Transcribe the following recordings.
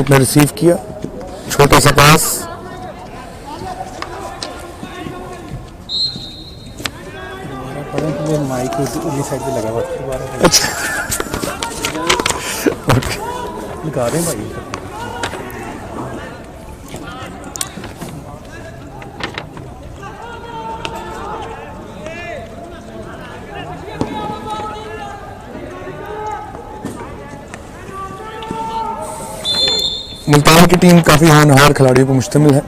Wicket ने receive किया, छोटा सा पास। माइक उसी साइड पे लगा हुआ है। अच्छा लगा रहे हैं भाई। मुल्तान की टीम काफ़ी होनहार खिलाड़ियों पर मुश्तमिल है,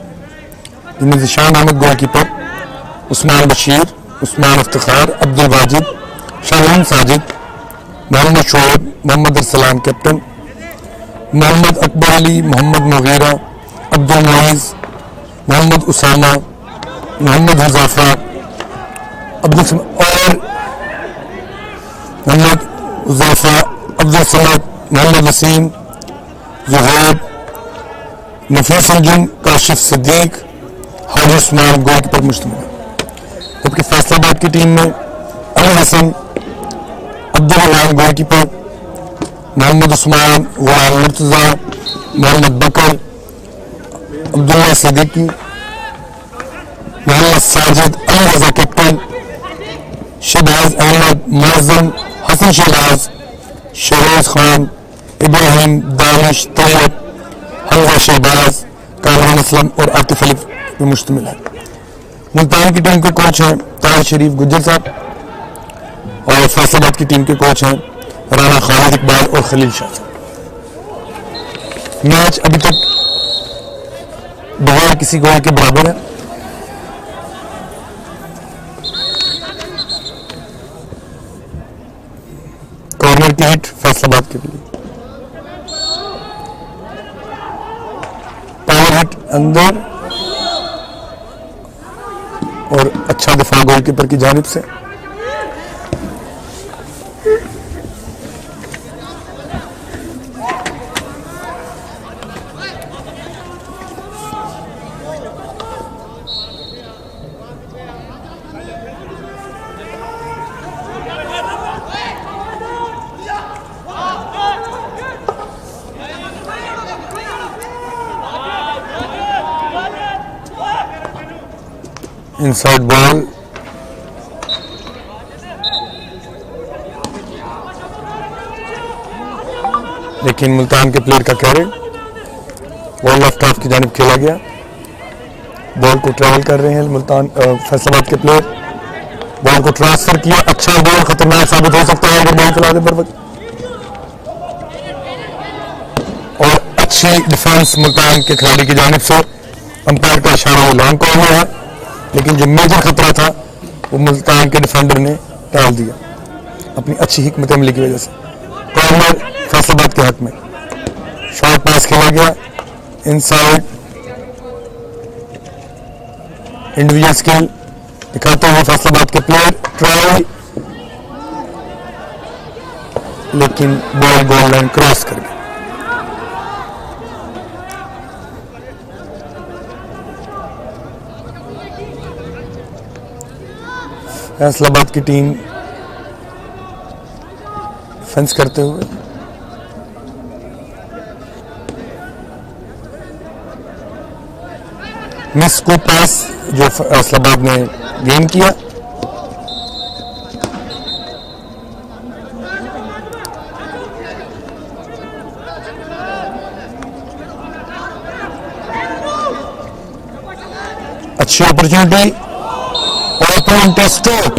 जिनमें ज़िशान अहमद गोलकीपर, उस्मान बशीर, उस्मान इफ्तिखार, अब्दुल वाजिद, शाहीन साजिद, मोहम्मद शोएब, मोहम्मद अरसलान कैप्टन, मोहम्मद अकबर अली, मोहम्मद मुगीरा, अब्दुल मुईज़, मोहम्मद उसामा, मोहम्मद हुज़ैफा, अब्दुल और मोहम्मद हुज़ैफा, अब्दुल समद, मोहम्मद वसीम, ज़ुहैब, नफीस अंजुम, काशिफ सिद्दीक, हाजी उस्मान गोलकीपर मुश्तमिल है। जबकि फैसलाबाद की टीम में अली हसन, अब्दुल रहीम गोलकीपर, मोहम्मद उस्मान, गुलाम मुर्तज़ा, मोहम्मद बकर, अब्दुल्ला सिद्दीकी, मोहम्मद साजिद, अली रज़ा कैप्टन, शहबाज अहमद, मुअज़्ज़म, हसन शहबाज, शहरोज खान, इब्राहिम, दानिश, तैयब, हमजा शहबाज, कामरान असलम और आतिफ अली पर मुश्तमिल है। मुल्तान की टीम के कोच हैं ताज शरीफ गुज्जर साहब और फैसलाबाद की टीम के कोच हैं राना खालिद इकबाल और खलील शाह साहब। मैच अभी तक बगैर किसी गोल के बराबर है। कॉर्नर की हिट फैसलाबाद के लिए, पावर हिट अंदर और अच्छा दिफा गोलकीपर की जानिब से। इनसाइड बॉल, लेकिन मुल्तान के प्लेयर का कैरे बॉल लेफ्ट हाफ की जानिब खेला गया। बॉल को ट्रैवल कर रहे हैं मुल्तान फैसलाबाद के प्लेयर, बॉल को ट्रांसफर किया। अच्छा बॉल, खतरनाक साबित हो सकता है अगर बॉल चला दे पर वक्त। और अच्छी डिफेंस मुल्तान के खिलाड़ी की जानिब से। अंपायर का इशारा लॉन्ग कॉर्नर है, लेकिन जो मेजर खतरा था वो मुल्तान के डिफेंडर ने टाल दिया अपनी अच्छी हिकमत अमली की वजह से। कॉर्नर फैसलाबाद के हक में, शॉर्ट पास खेला गया इनसाइड, इंडिविजुअल स्किल दिखाते हुए फैसलाबाद के प्लेयर, ट्राई, लेकिन बॉल गोल लाइन क्रॉस कर गई। फैसलाबाद की टीम डिफेंस करते हुए मिस को पास जो फैसलाबाद ने गेन किया। अच्छी अपॉर्चुनिटी और पॉइंट स्ट्रोक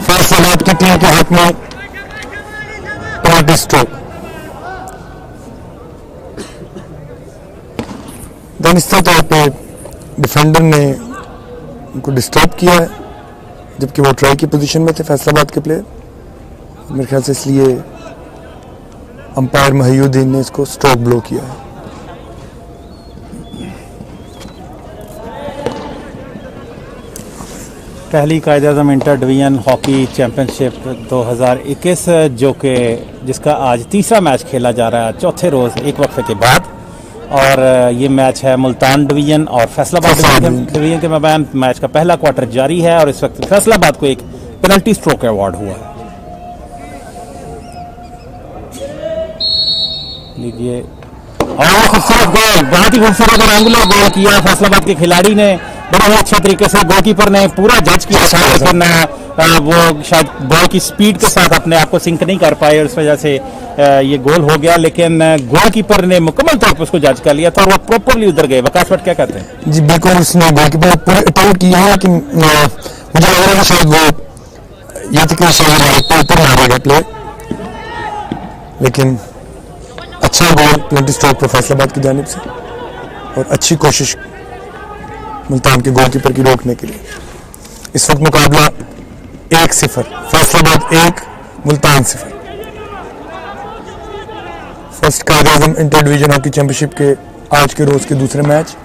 फैसलाबाद की टीम के हाथ में, पॉइंट स्ट्रोक। दानिस्ता तौर पे डिफेंडर ने उनको डिस्टर्ब किया है, जबकि वो ट्राई की पोजीशन में थे फैसलाबाद के प्लेयर। मेरे ख्याल से इसलिए अंपायर महियुद्दीन ने इसको स्ट्रोक ब्लो किया है। पहली Quaid-e-Azam inter division hockey championship 2021 जो कि जिसका आज तीसरा मैच खेला जा रहा है चौथे रोज़ एक वक्फे के बाद, और ये मैच है मुल्तान डिवीज़न और फैसलाबाद डिवीज़न के मबैन। मैच का पहला क्वार्टर जारी है और इस वक्त फैसलाबाद को एक पेनल्टी स्ट्रोक अवार्ड हुआ है, लीजिए, और खूबसूरत गोल, बहुत ही खूबसूरत और एंगुलर गोल किया फैसलाबाद के खिलाड़ी ने, बड़े ही अच्छे तरीके से गोलकीपर ने पूरा जज किया था, लेकिन वो शायद बॉल की स्पीड के साथ अपने आप को सिंक नहीं कर पाए और इस वजह से ये गोल हो गया। लेकिन गोलकीपर ने मुकम्मल तौर पर उसको जज कर लिया था और वो प्रॉपरली उधर गए। वकास भट्ट क्या कहते हैं? जी बिल्कुल, उसने गोलकीपर पूरे अटेम्प्ट किया है, लेकिन मुझे लग रहा है कि शायद वो ये थी कि शायद ऊपर मारेगा प्ले, लेकिन अच्छा गोल पेनल्टी स्ट्रोक पर फैसलाबाद की जानिब से और अच्छी कोशिश मुल्तान के गोलकीपर की रोकने के लिए। इस वक्त मुकाबला 1-0, Faisalabad 1 Multan 0। First Quaid-e-Azam inter division hockey championship के आज के रोज के दूसरे मैच।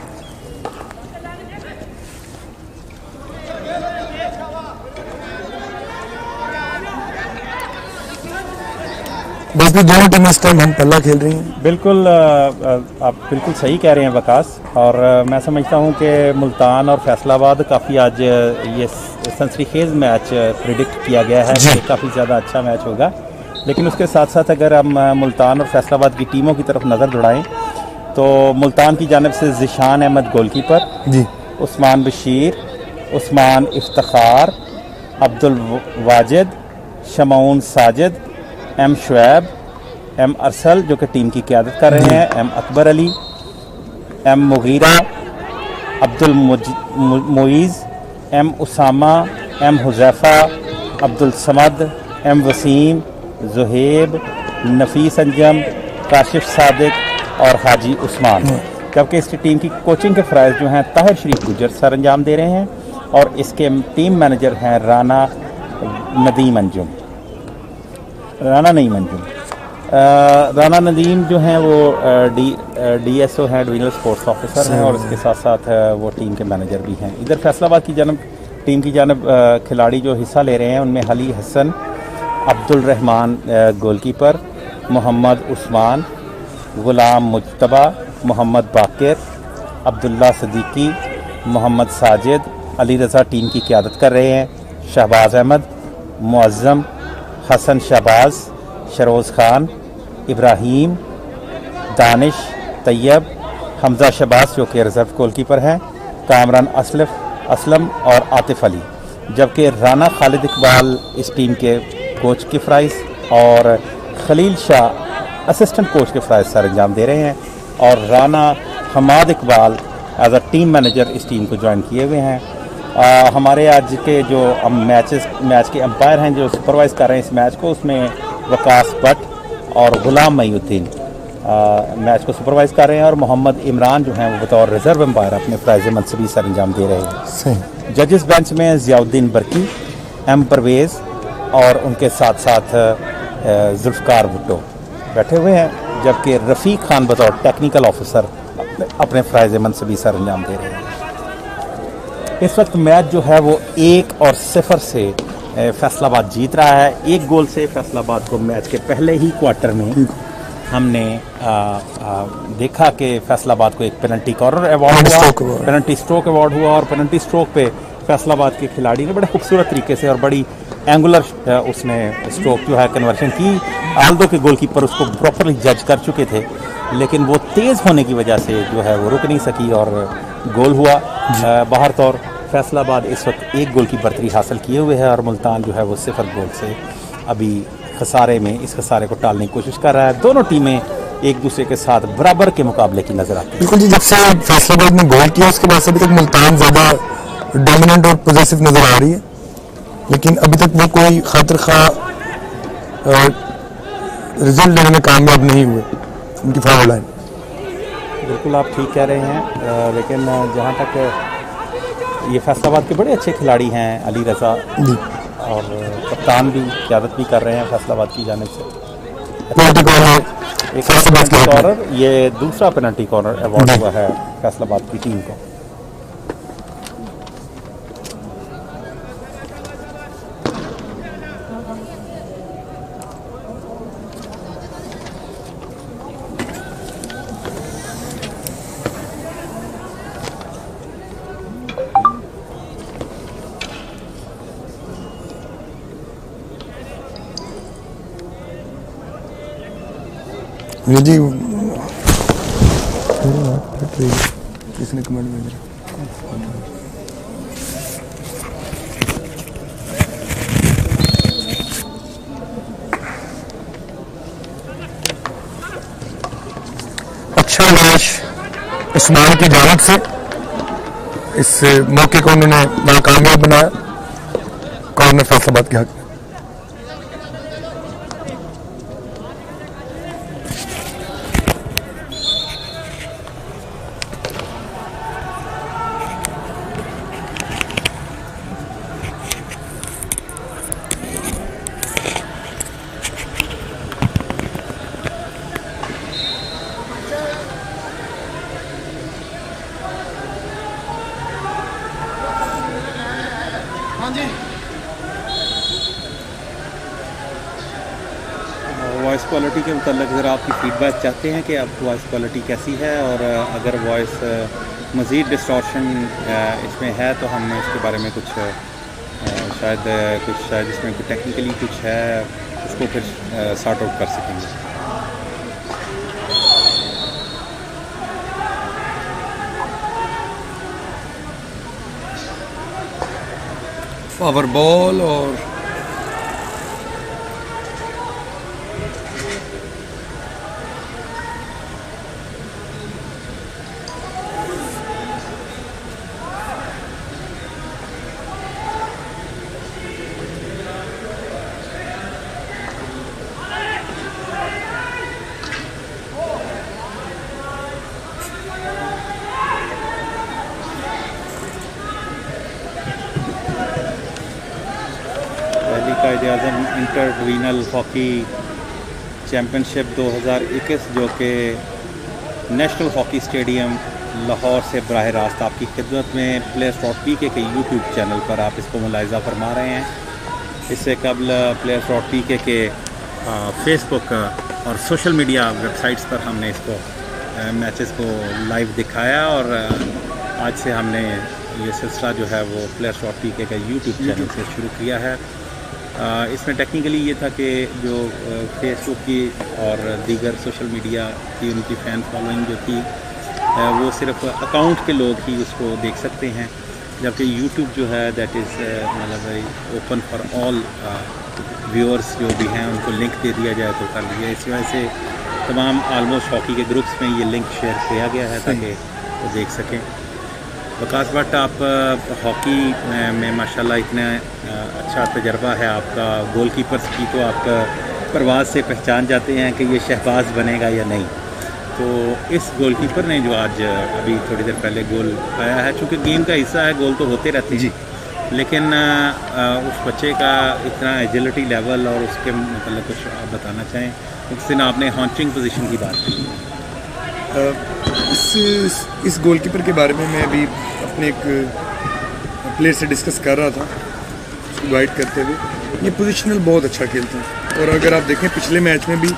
बस भी दोनों टीमें इस टाइम हम पल्ला खेल रही हैं। बिल्कुल, आप बिल्कुल सही कह रहे हैं वकास, और मैं समझता हूं कि मुल्तान और फैसलाबाद काफ़ी आज ये सनसनीखेज मैच प्रिडिक्ट किया गया है कि काफ़ी ज़्यादा अच्छा मैच होगा। लेकिन उसके साथ साथ अगर हम मुल्तान और फैसलाबाद की टीमों की तरफ नज़र दौड़ाएं तो मुल्तान की जानिब से Zeeshan Ahmed goalkeeper ji, Usman Bashir, Usman Iftikhar, Abdul Wajid, Shamoon Sajid, M Shoaib, M Arsal जो कि टीम की क़यादत कर रहे हैं, M Akbar Ali, M Mugheera, Abdul Moiz, M Usama, M Huzaifa, Abdul Samad, M Waseem, Zuhaib, Nafees Anjum, Kashif Sadiq और हाजी उस्मान। जबकि इस टीम की कोचिंग के फ़राइज़ जो हैं ताहिर शरीफ गुजर सर अंजाम दे रहे हैं और इसके टीम मैनेजर हैं राना नदीम अंजुम। राना नदीम जो हैं वो DSO हैं, डिवीजनल स्पोर्ट्स ऑफिसर हैं, और इसके साथ साथ वो टीम के मैनेजर भी हैं। इधर फैसलाबाद की टीम की जानब खिलाड़ी जो हिस्सा ले रहे हैं उनमें अली हसन, अब्दुल रहमान गोलकीपर, मोहम्मद उस्मान, गुलाम मुज्तबा, मोहम्मद बाकिर, अब्दुल्ला सदीकी, मोहम्मद साजिद, अली रज़ा टीम की क़यादत कर रहे हैं, शहबाज अहमद, मुअज़्ज़म, हसन शहबाज, शरोज़ खान, इब्राहीम, दानिश, तैयब, हमज़ा शहबाज जो कि रिज़र्व गोलकीपर हैं, कामरान असलम और आतिफ अली। जबकि राना खालिद इकबाल इस टीम के कोच के फ़राइज़ और खलील शाह असिस्टेंट कोच के फ़राइज़ सर अंजाम दे रहे हैं, और Rana Hammad Iqbal as a team manager इस टीम को ज्वाइन किए हुए हैं। हमारे आज के जो मैच के अंपायर हैं जो सुपरवाइज़ कर रहे हैं इस मैच को, उसमें वकास भट्ट और गुलाम मईउद्दीन मैच को सुपरवाइज़ कर रहे हैं, और मोहम्मद इमरान जो हैं वो बतौर रिज़र्व अंपायर अपने फ़राइज़ मनसबी सर अंजाम दे रहे हैं। जजेस बेंच में ज़ियाउद्दीन बरकी, एम परवेज़ और उनके साथ साथ जुल्फ़कार भुट्टो बैठे हुए हैं, जबकि रफ़ीक खान बतौर टेक्निकल ऑफिसर अपने फ़राइज़ मनसबी सर अंजाम दे रहे हैं। इस वक्त मैच जो है वो 1-0 से फैसलाबाद जीत रहा है। 1 गोल से फैसलाबाद को मैच के पहले ही क्वार्टर में हमने देखा कि फैसलाबाद को एक पेनल्टी कॉर्नर अवार्ड हुआ, पेनल्टी स्ट्रोक अवार्ड हुआ, और पेनल्टी स्ट्रोक पे फैसलाबाद के खिलाड़ी ने बड़े खूबसूरत तरीके से और बड़ी एंगुलर उसने स्ट्रोक जो है कन्वर्शन की। आल्दो के गोलकीपर उसको प्रॉपरली जज कर चुके थे, लेकिन वो तेज़ होने की वजह से जो है वो रुक नहीं सकी और गोल हुआ। बाहर तौर फैसलाबाद इस वक्त 1 गोल की बढ़तरी हासिल किए हुए है और मुल्तान जो है वो 0 गोल से अभी इस खसारे को टालने की कोशिश कर रहा है। दोनों टीमें एक दूसरे के साथ बराबर के मुकाबले की नजर आती है। बिल्कुल जी, जब से फैसलाबाद ने गोल किया उसके बाद से अभी तक मुल्तान ज़्यादा डोमिनेंट और पॉजिटिव नज़र आ रही है, लेकिन अभी तक वो कोई खातिर खा रिजल्ट लेने में कामयाब नहीं हुए उनकी फॉरवर्ड लाइन। बिल्कुल आप ठीक कह रहे हैं, लेकिन जहाँ तक ये फैसलाबाद के बड़े अच्छे खिलाड़ी हैं, अली रज़ा जी, और कप्तान भी क़यादत भी कर रहे हैं फैसलाबाद की जानिब से। पेनल्टी कॉर्नर एक पेनल्टी कॉर्नर, ये दूसरा पेनल्टी कॉर्नर अवार्ड हुआ है फैसलाबाद की टीम को। जी किसने कमेंट भेजा? अच्छा मैच उस्मान की जानिब से, इस मौके को उन्होंने नाकामयाब बनाया कॉर्नर फैसलाबाद के हक में। वॉइस क्वालिटी के मतलब ज़रा आपकी फीडबैक चाहते हैं कि आप वॉइस क्वालिटी कैसी है, और अगर वॉइस मज़ीद डिस्टॉर्शन इसमें है तो हम इसके बारे में कुछ शायद इसमें कुछ टेक्निकली कुछ है, उसको फिर सॉर्ट आउट कर सकेंगे। पावर बॉल और Quaid-e-Azam inter divisional hockey championship 2021 जो कि नेशनल हॉकी स्टेडियम लाहौर से बराह रास्त आपकी खिदमत में players.pk के यूट्यूब चैनल पर आप इसको मुलाहिज़ा फरमा रहे हैं। इससे कबल players.pk के फेसबुक और सोशल मीडिया वेबसाइट्स पर हमने इसको मैचेस को लाइव दिखाया, और आज से हमने ये सिलसिला जो है वो players.pk का यूट्यूब चैनल से शुरू किया है। इसमें टेक्निकली ये था कि जो फेसबुक की और दीगर सोशल मीडिया की उनकी फ़ैन फॉलोइंग जो थी वो सिर्फ अकाउंट के लोग ही उसको देख सकते हैं, जबकि यूट्यूब जो है दैट इज़ मतलब ओपन फॉर ऑल व्यूअर्स जो भी हैं उनको लिंक दे दिया जाए तो कर लिया। इसी वजह से तमाम आलमोस्ट हॉकी के ग्रुप्स में ये लिंक शेयर किया गया है ताकि वो देख सकें। वकास भट्ट, आप हॉकी में माशाल्लाह इतना अच्छा तजर्बा है आपका, गोलकीपर्स की तो आपका परवाज़ से पहचान जाते हैं कि ये शहबाज बनेगा या नहीं। तो इस गोलकीपर ने जो आज अभी थोड़ी देर पहले गोल पाया है, चूँकि गेम का हिस्सा है, गोल तो होते रहते हैं, लेकिन उस बच्चे का इतना एजिलिटी लेवल और उसके मतलब कुछ आप बताना चाहें। उस दिन आपने हॉन्चिंग पोजीशन की बात की। इस गोलकीपर के बारे में मैं अभी अपने एक प्लेयर से डिस्कस कर रहा था, उसको गाइड करते हुए। ये पोजीशनल बहुत अच्छा खेलते हैं, और अगर आप देखें पिछले मैच में भी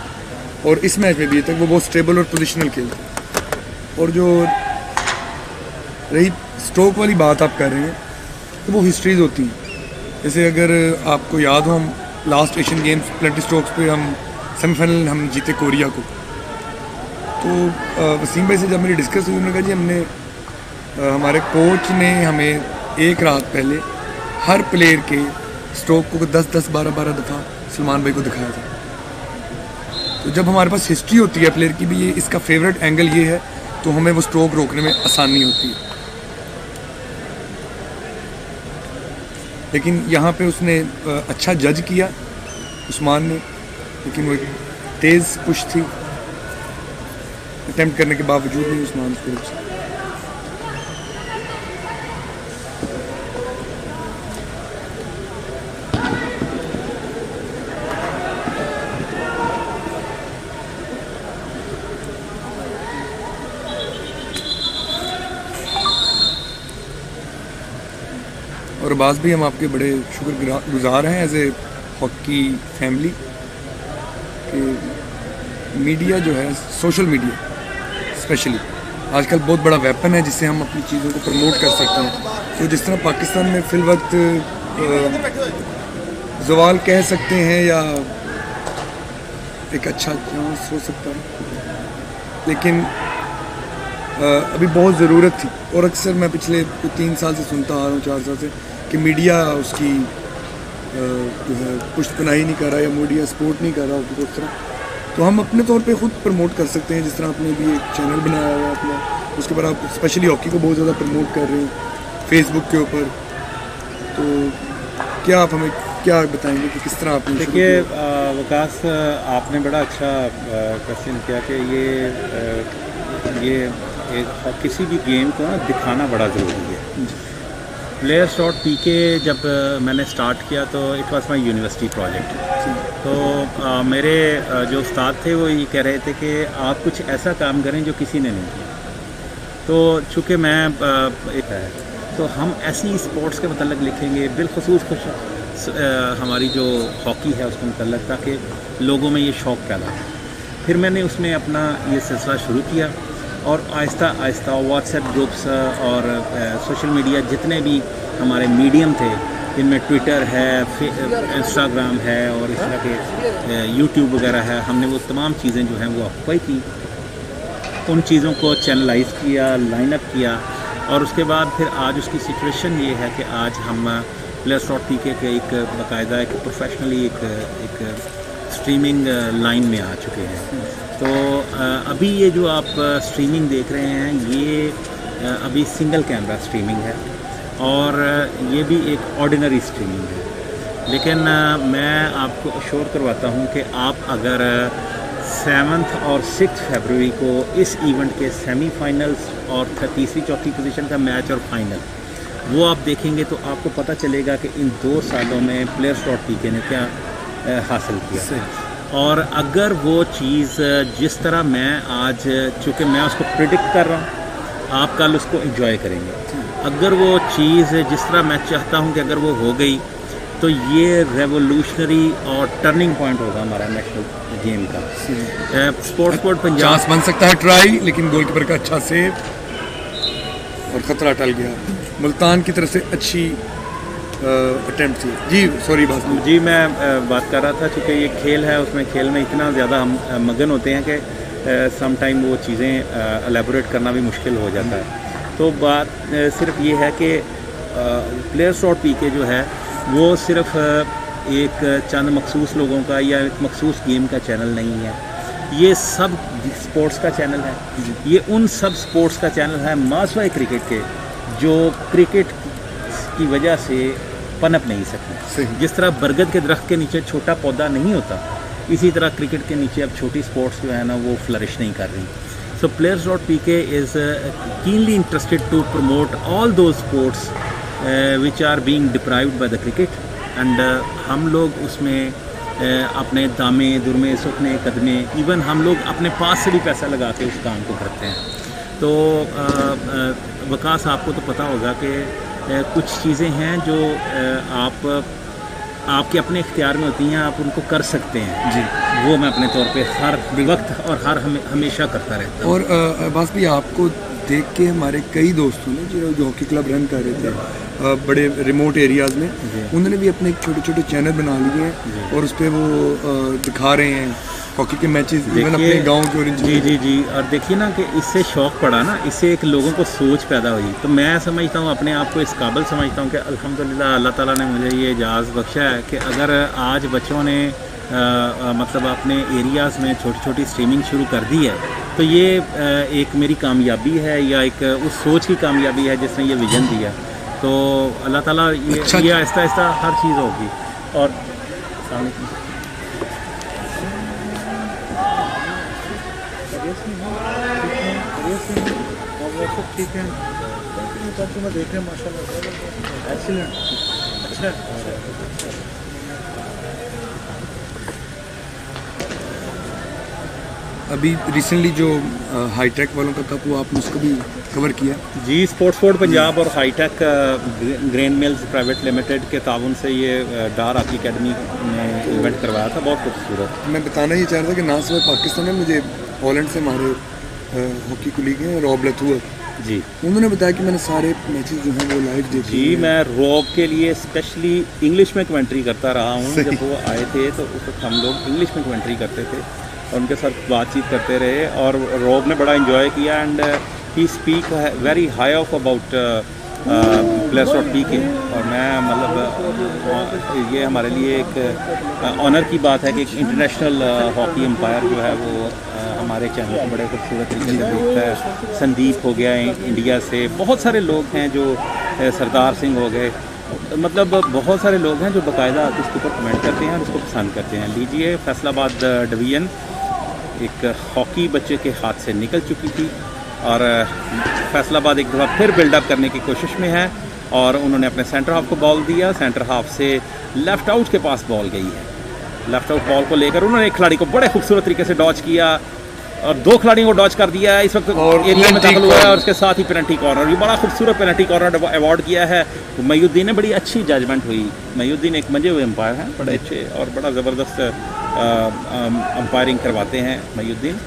और इस मैच में भी तक वो बहुत स्टेबल और पोजीशनल खेलते हैं। और जो रही स्ट्रोक वाली बात आप कर रहे हैं, तो वो हिस्ट्रीज होती हैं। जैसे अगर आपको याद हो, हम लास्ट एशियन गेम्स प्लेटी स्ट्रोक्स पे हम सेमीफाइनल हम जीते कोरिया को। तो वसीम भाई से जब मेरी डिस्कस हुई, उन्होंने कहा जी हमने हमारे कोच ने हमें एक रात पहले हर प्लेयर के स्ट्रोक को 10-10, 12-12 दफ़ा सलमान भाई को दिखाया था। तो जब हमारे पास हिस्ट्री होती है प्लेयर की भी, ये इसका फेवरेट एंगल ये है, तो हमें वो स्ट्रोक रोकने में आसानी होती है। लेकिन यहाँ पे उसने अच्छा जज किया उस्मान ने, लेकिन वो तेज़ पुश थी, अटेम्प्ट करने के बावजूद नहीं उस्मान को। और बास भी हम आपके बड़े शुक्रगुजार हैं एज ए हॉकी फैमिली कि मीडिया जो है, सोशल मीडिया स्पेशली आजकल बहुत बड़ा वेपन है जिससे हम अपनी चीज़ों को प्रमोट कर सकते हैं। तो जिस तरह पाकिस्तान में फिल वक्त जवाल कह सकते हैं या एक अच्छा चांस हो सकता है, लेकिन अभी बहुत ज़रूरत थी। और अक्सर मैं पिछले 3 साल से सुनता आ रहा हूँ, 4 साल से, कि मीडिया उसकी जो है पुष्टपनाही नहीं कर रहा या मीडिया सपोर्ट नहीं कर रहा उसको उस तरह। तो हम अपने तौर पे ख़ुद प्रमोट कर सकते हैं, जिस तरह आपने भी एक चैनल बनाया हुआ है अपना, उसके बाद आप स्पेशली हॉकी को बहुत ज़्यादा प्रमोट कर रहे हैं फेसबुक के ऊपर। तो क्या आप हमें क्या बताएंगे कि किस तरह आपने? देखिए विकास, आपने बड़ा अच्छा क्वेश्चन किया कि ये किसी भी गेम को ना दिखाना बड़ा ज़रूरी है। प्लेयर्स डॉट पीके जब मैंने स्टार्ट किया तो it was my university project. तो मेरे जो उस्ताद थे वो ये कह रहे थे कि आप कुछ ऐसा काम करें जो किसी ने नहीं किया। तो चूँकि मैं तो हम ऐसी स्पोर्ट्स के मतलब लिखेंगे, बिलखसूस हमारी जो हॉकी है उसके मतलब, ताकि लोगों में ये शौक़ पैदा हो। फिर मैंने उसमें अपना ये सिलसिला शुरू किया और आहिस्ता आहिस्ता व्हाट्सएप ग्रुप्स और सोशल मीडिया जितने भी हमारे मीडियम थे, जिनमें ट्विटर है, इंस्टाग्राम है और इस तरह के यूट्यूब वगैरह है, हमने वो तमाम चीज़ें जो हैं वो ऑक्यूपाई की। उन चीज़ों को चैनलाइज किया, लाइनअप किया और उसके बाद फिर आज उसकी सिचुएशन ये है कि आज हम प्लेयर्स डॉट पीके के एक बाकायदा एक प्रोफेशनली एक स्ट्रीमिंग लाइन में आ चुके हैं। तो अभी ये जो आप स्ट्रीमिंग देख रहे हैं ये अभी सिंगल कैमरा स्ट्रीमिंग है और ये भी एक ऑर्डिनरी स्ट्रीमिंग है। लेकिन मैं आपको अश्योर करवाता हूँ कि आप अगर 7 और 6 फरवरी को इस इवेंट के सेमीफाइनल्स और तीसरी चौथी पोजीशन का मैच और फाइनल वो आप देखेंगे तो आपको पता चलेगा कि इन 2 सालों में प्लेयर्स डॉट पीके ने क्या हासिल किया। और अगर वो चीज़ जिस तरह मैं आज, चूँकि मैं उसको प्रिडिक्ट कर रहा हूँ, आप कल उसको एंजॉय करेंगे। अगर वो चीज़ जिस तरह मैं चाहता हूँ कि अगर वो हो गई तो ये रेवोल्यूशनरी और टर्निंग पॉइंट होगा हमारा नेशनल गेम का। स्पोर्ट्स बोर्ड पंजाब चांस बन सकता है ट्राई, लेकिन गोलकीपर का अच्छा सेव और ख़तरा टल गया। मुल्तान की तरफ से अच्छी अटेम्प्ट थी। जी सॉरी बात जी, मैं बात कर रहा था, चूँकि ये खेल है, उसमें खेल में इतना ज़्यादा हम मगन होते हैं कि सम टाइम वो चीज़ें एलेबोरेट करना भी मुश्किल हो जाता है। तो बात सिर्फ ये है कि प्लेयर्स डॉट पीके जो है वो सिर्फ एक चंद मखसूस लोगों का या एक मखसूस गेम का चैनल नहीं है, ये सब स्पोर्ट्स का चैनल है। ये उन सब स्पोर्ट्स का चैनल है मासवाए क्रिकेट के, जो क्रिकेट की वजह से पनप नहीं सकते। जिस तरह बरगद के दरख्त के नीचे छोटा पौधा नहीं होता, इसी तरह क्रिकेट के नीचे अब छोटी स्पोर्ट्स जो है ना वो फ्लरिश नहीं कर रही। So players dot PK is keenly interested to promote all those sports which are being deprived by the cricket and हम लोग उसमें अपने दामे दुरमे सुखने कदमे, इवन हम लोग अपने पास से भी पैसा लगा के उस काम को करते हैं। तो विकास, आपको तो पता होगा कि कुछ चीज़ें हैं जो आपके अपने इख्तियार में होती हैं, आप उनको कर सकते हैं जी। वो मैं अपने तौर पे हर वक्त और हमेशा करता रहता हूँ। और बस भी आपको देख के हमारे कई दोस्तों ने जो हॉकी क्लब रन कर रहे थे बड़े रिमोट एरियाज़ में, उन्होंने भी अपने छोटे छोटे चैनल बना लिए हैं और उस पर वो दिखा रहे हैं हॉकी के मैचेस, इवन अपने गांव के ओरिजिन। जी जी जी। और देखिए ना कि इससे शौक़ पड़ा ना, इससे एक लोगों को सोच पैदा हुई। तो मैं समझता हूँ, अपने आप को इस काबिल समझता हूँ कि अल्हम्दुलिल्लाह अल्लाह ताला ने मुझे ये एजाज़ बख्शा है कि अगर आज बच्चों ने मतलब अपने एरियाज़ में छोटी छोटी स्ट्रीमिंग शुरू कर दी है, तो ये एक मेरी कामयाबी है या एक उस सोच की कामयाबी है जिसने ये विज़न दिया। तो अल्लाह ताला ये आहिस्ता आहिस्ता हर चीज़ होगी। और ठीक है, मैं देख रहे हैं माशाल्लाह, एक्सीलेंट, अच्छा। अभी रिसेंटली जो हाईटेक वालों का कप हुआ, आपने उसको भी कवर किया? जी, स्पोर्ट्स बोर्ड पंजाब और hi tech grain mills private limited के ताउन से ये डार हॉकी अकेडमी ने इवेंट करवाया था, बहुत खूबसूरत। मैं बताना ये चाह रहा था कि ना सिर्फ पाकिस्तान में, मुझे हॉलैंड से हमारे हॉकी कुलीग हैं रॉब लथुआ जी, उन्होंने बताया कि मैंने सारे मैचेस जो हैं वो लाइव देखे। जी, मैं रॉब के लिए स्पेशली इंग्लिश में कमेंट्री करता रहा हूँ। जब वो आए थे तो उस वक्त हम लोग इंग्लिश में कमेंट्री करते थे और उनके साथ बातचीत करते रहे और रॉब ने बड़ा इन्जॉय किया। And he speak very high of about Players.pk और मैं मतलब ये हमारे लिए एक ऑनर की बात है कि एक इंटरनेशनल हॉकी एम्पायर जो है वो हमारे चैनल को बड़े खूबसूरत तरीके से देखता है। संदीप हो गया इंडिया से, बहुत सारे लोग हैं जो सरदार सिंह हो गए, मतलब बहुत सारे लोग हैं जो बाकायदा इसके ऊपर कमेंट करते हैं और इसको पसंद करते हैं। लीजिए, फैसलाबाद डिवीज़न एक हॉकी बच्चे के हाथ से निकल चुकी थी और फैसलाबाद एक दफ़ा फिर बिल्डअप करने की कोशिश में है और उन्होंने अपने सेंटर हाफ को बॉल दिया। सेंटर हाफ से लेफ़्ट आउट के पास बॉल गई है। लेफ़्ट आउट बॉल को लेकर उन्होंने एक खिलाड़ी को बड़े खूबसूरत तरीके से डॉच किया और दो खिलाड़ियों को डॉच कर दिया है। इस वक्त एरिया में दाखिल हुआ है और उसके साथ ही पेनल्टी कॉर्नर, ये बड़ा खूबसूरत पेनल्टी कॉर्नर अवार्ड किया है। मयूद्दीन ने बड़ी अच्छी जजमेंट हुई। मयूद्दीन एक मंजे हुए एम्पायर हैं, बड़े अच्छे और बड़ा ज़बरदस्त अंपायरिंग करवाते हैं मयूद्दीन।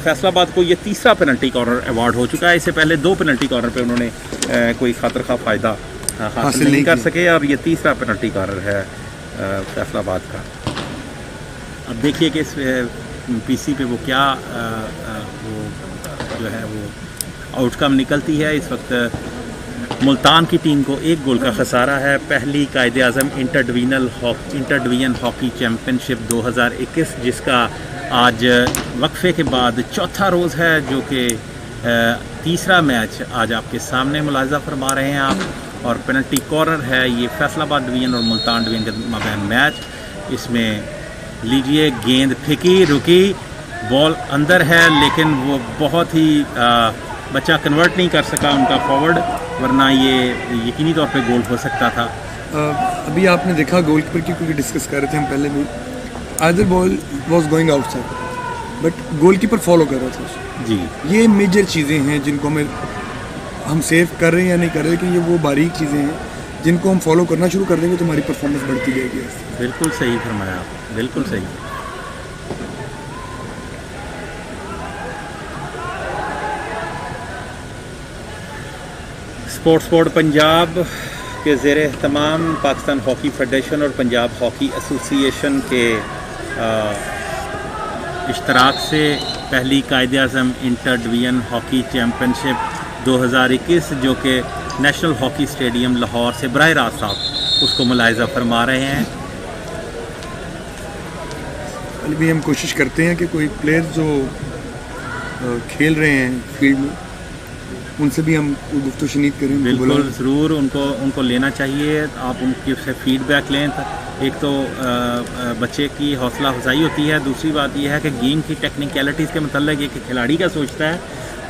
फैसलाबाद को ये तीसरा पेनल्टी कॉर्नर अवार्ड हो चुका है। इससे पहले 2 पेनल्टी कॉर्नर पे उन्होंने कोई खातर खा फ़ायदा हासिल नहीं कर सके और ये तीसरा पेनल्टी कॉर्नर है फैसलाबाद का। अब देखिए कि इस पीसी पे वो क्या वो जो है वो आउटकम निकलती है। इस वक्त मुल्तान की टीम को 1 गोल का खसारा है। पहली कायदे-आज़म इंटर डिवीज़न हॉकी चैम्पियनशिप 2021 जिसका आज वक्फे के बाद चौथा रोज़ है, जो कि तीसरा मैच आज आपके सामने मुलाहिज़ा फरमा रहे हैं आप। और पेनल्टी कॉर्नर है ये फैसलाबाद डिवीज़न और मुल्तान डिवीज़न के माबैन मैच। इसमें लीजिए, गेंद फेंकी, रुकी, बॉल अंदर है लेकिन वो बहुत ही बच्चा कन्वर्ट नहीं कर सका उनका फॉरवर्ड, वरना ये यकीनी तौर पे गोल हो सकता था। अभी आपने देखा गोलकीपर की, क्योंकि डिस्कस कर रहे थे हम पहले भी, either ball was going outside but goalkeeper follow कर रहा था उसे। जी, ये मेजर चीज़ें हैं जिनको हम सेव कर रहे हैं या नहीं कर रहे, लेकिन ये वो बारीक चीज़ें हैं जिनको हम फॉलो करना शुरू कर देंगे तो हमारी परफॉर्मेंस बढ़ती जाएगी। बिल्कुल सही फरमाया आप, बिल्कुल सही। स्पोर्ट्स बोर्ड पंजाब के ज़ेर एहतमाम पाकिस्तान हॉकी फेडरेशन और पंजाब हॉकी एसोसिएशन के इश्तराक से पहली कायदे-आज़म इंटर डिवीज़न हॉकी चैम्पियनशिप 2021 जो कि नेशनल हॉकी स्टेडियम लाहौर से बराह रास्त आप उसको मुलाहिज़ा फरमा रहे हैं। अभी भी हम कोशिश करते हैं कि कोई प्लेयर जो खेल रहे हैं फील्ड में उनसे भी हम गुफ्तगू शनीद करें। बिल्कुल ज़रूर उनको लेना चाहिए, आप उनकी से फीडबैक लें। एक तो बच्चे की हौसला अफजाई होती है, दूसरी बात यह है कि गेम की टेक्निकलिटीज़ के मतलब एक खिलाड़ी का सोचता है,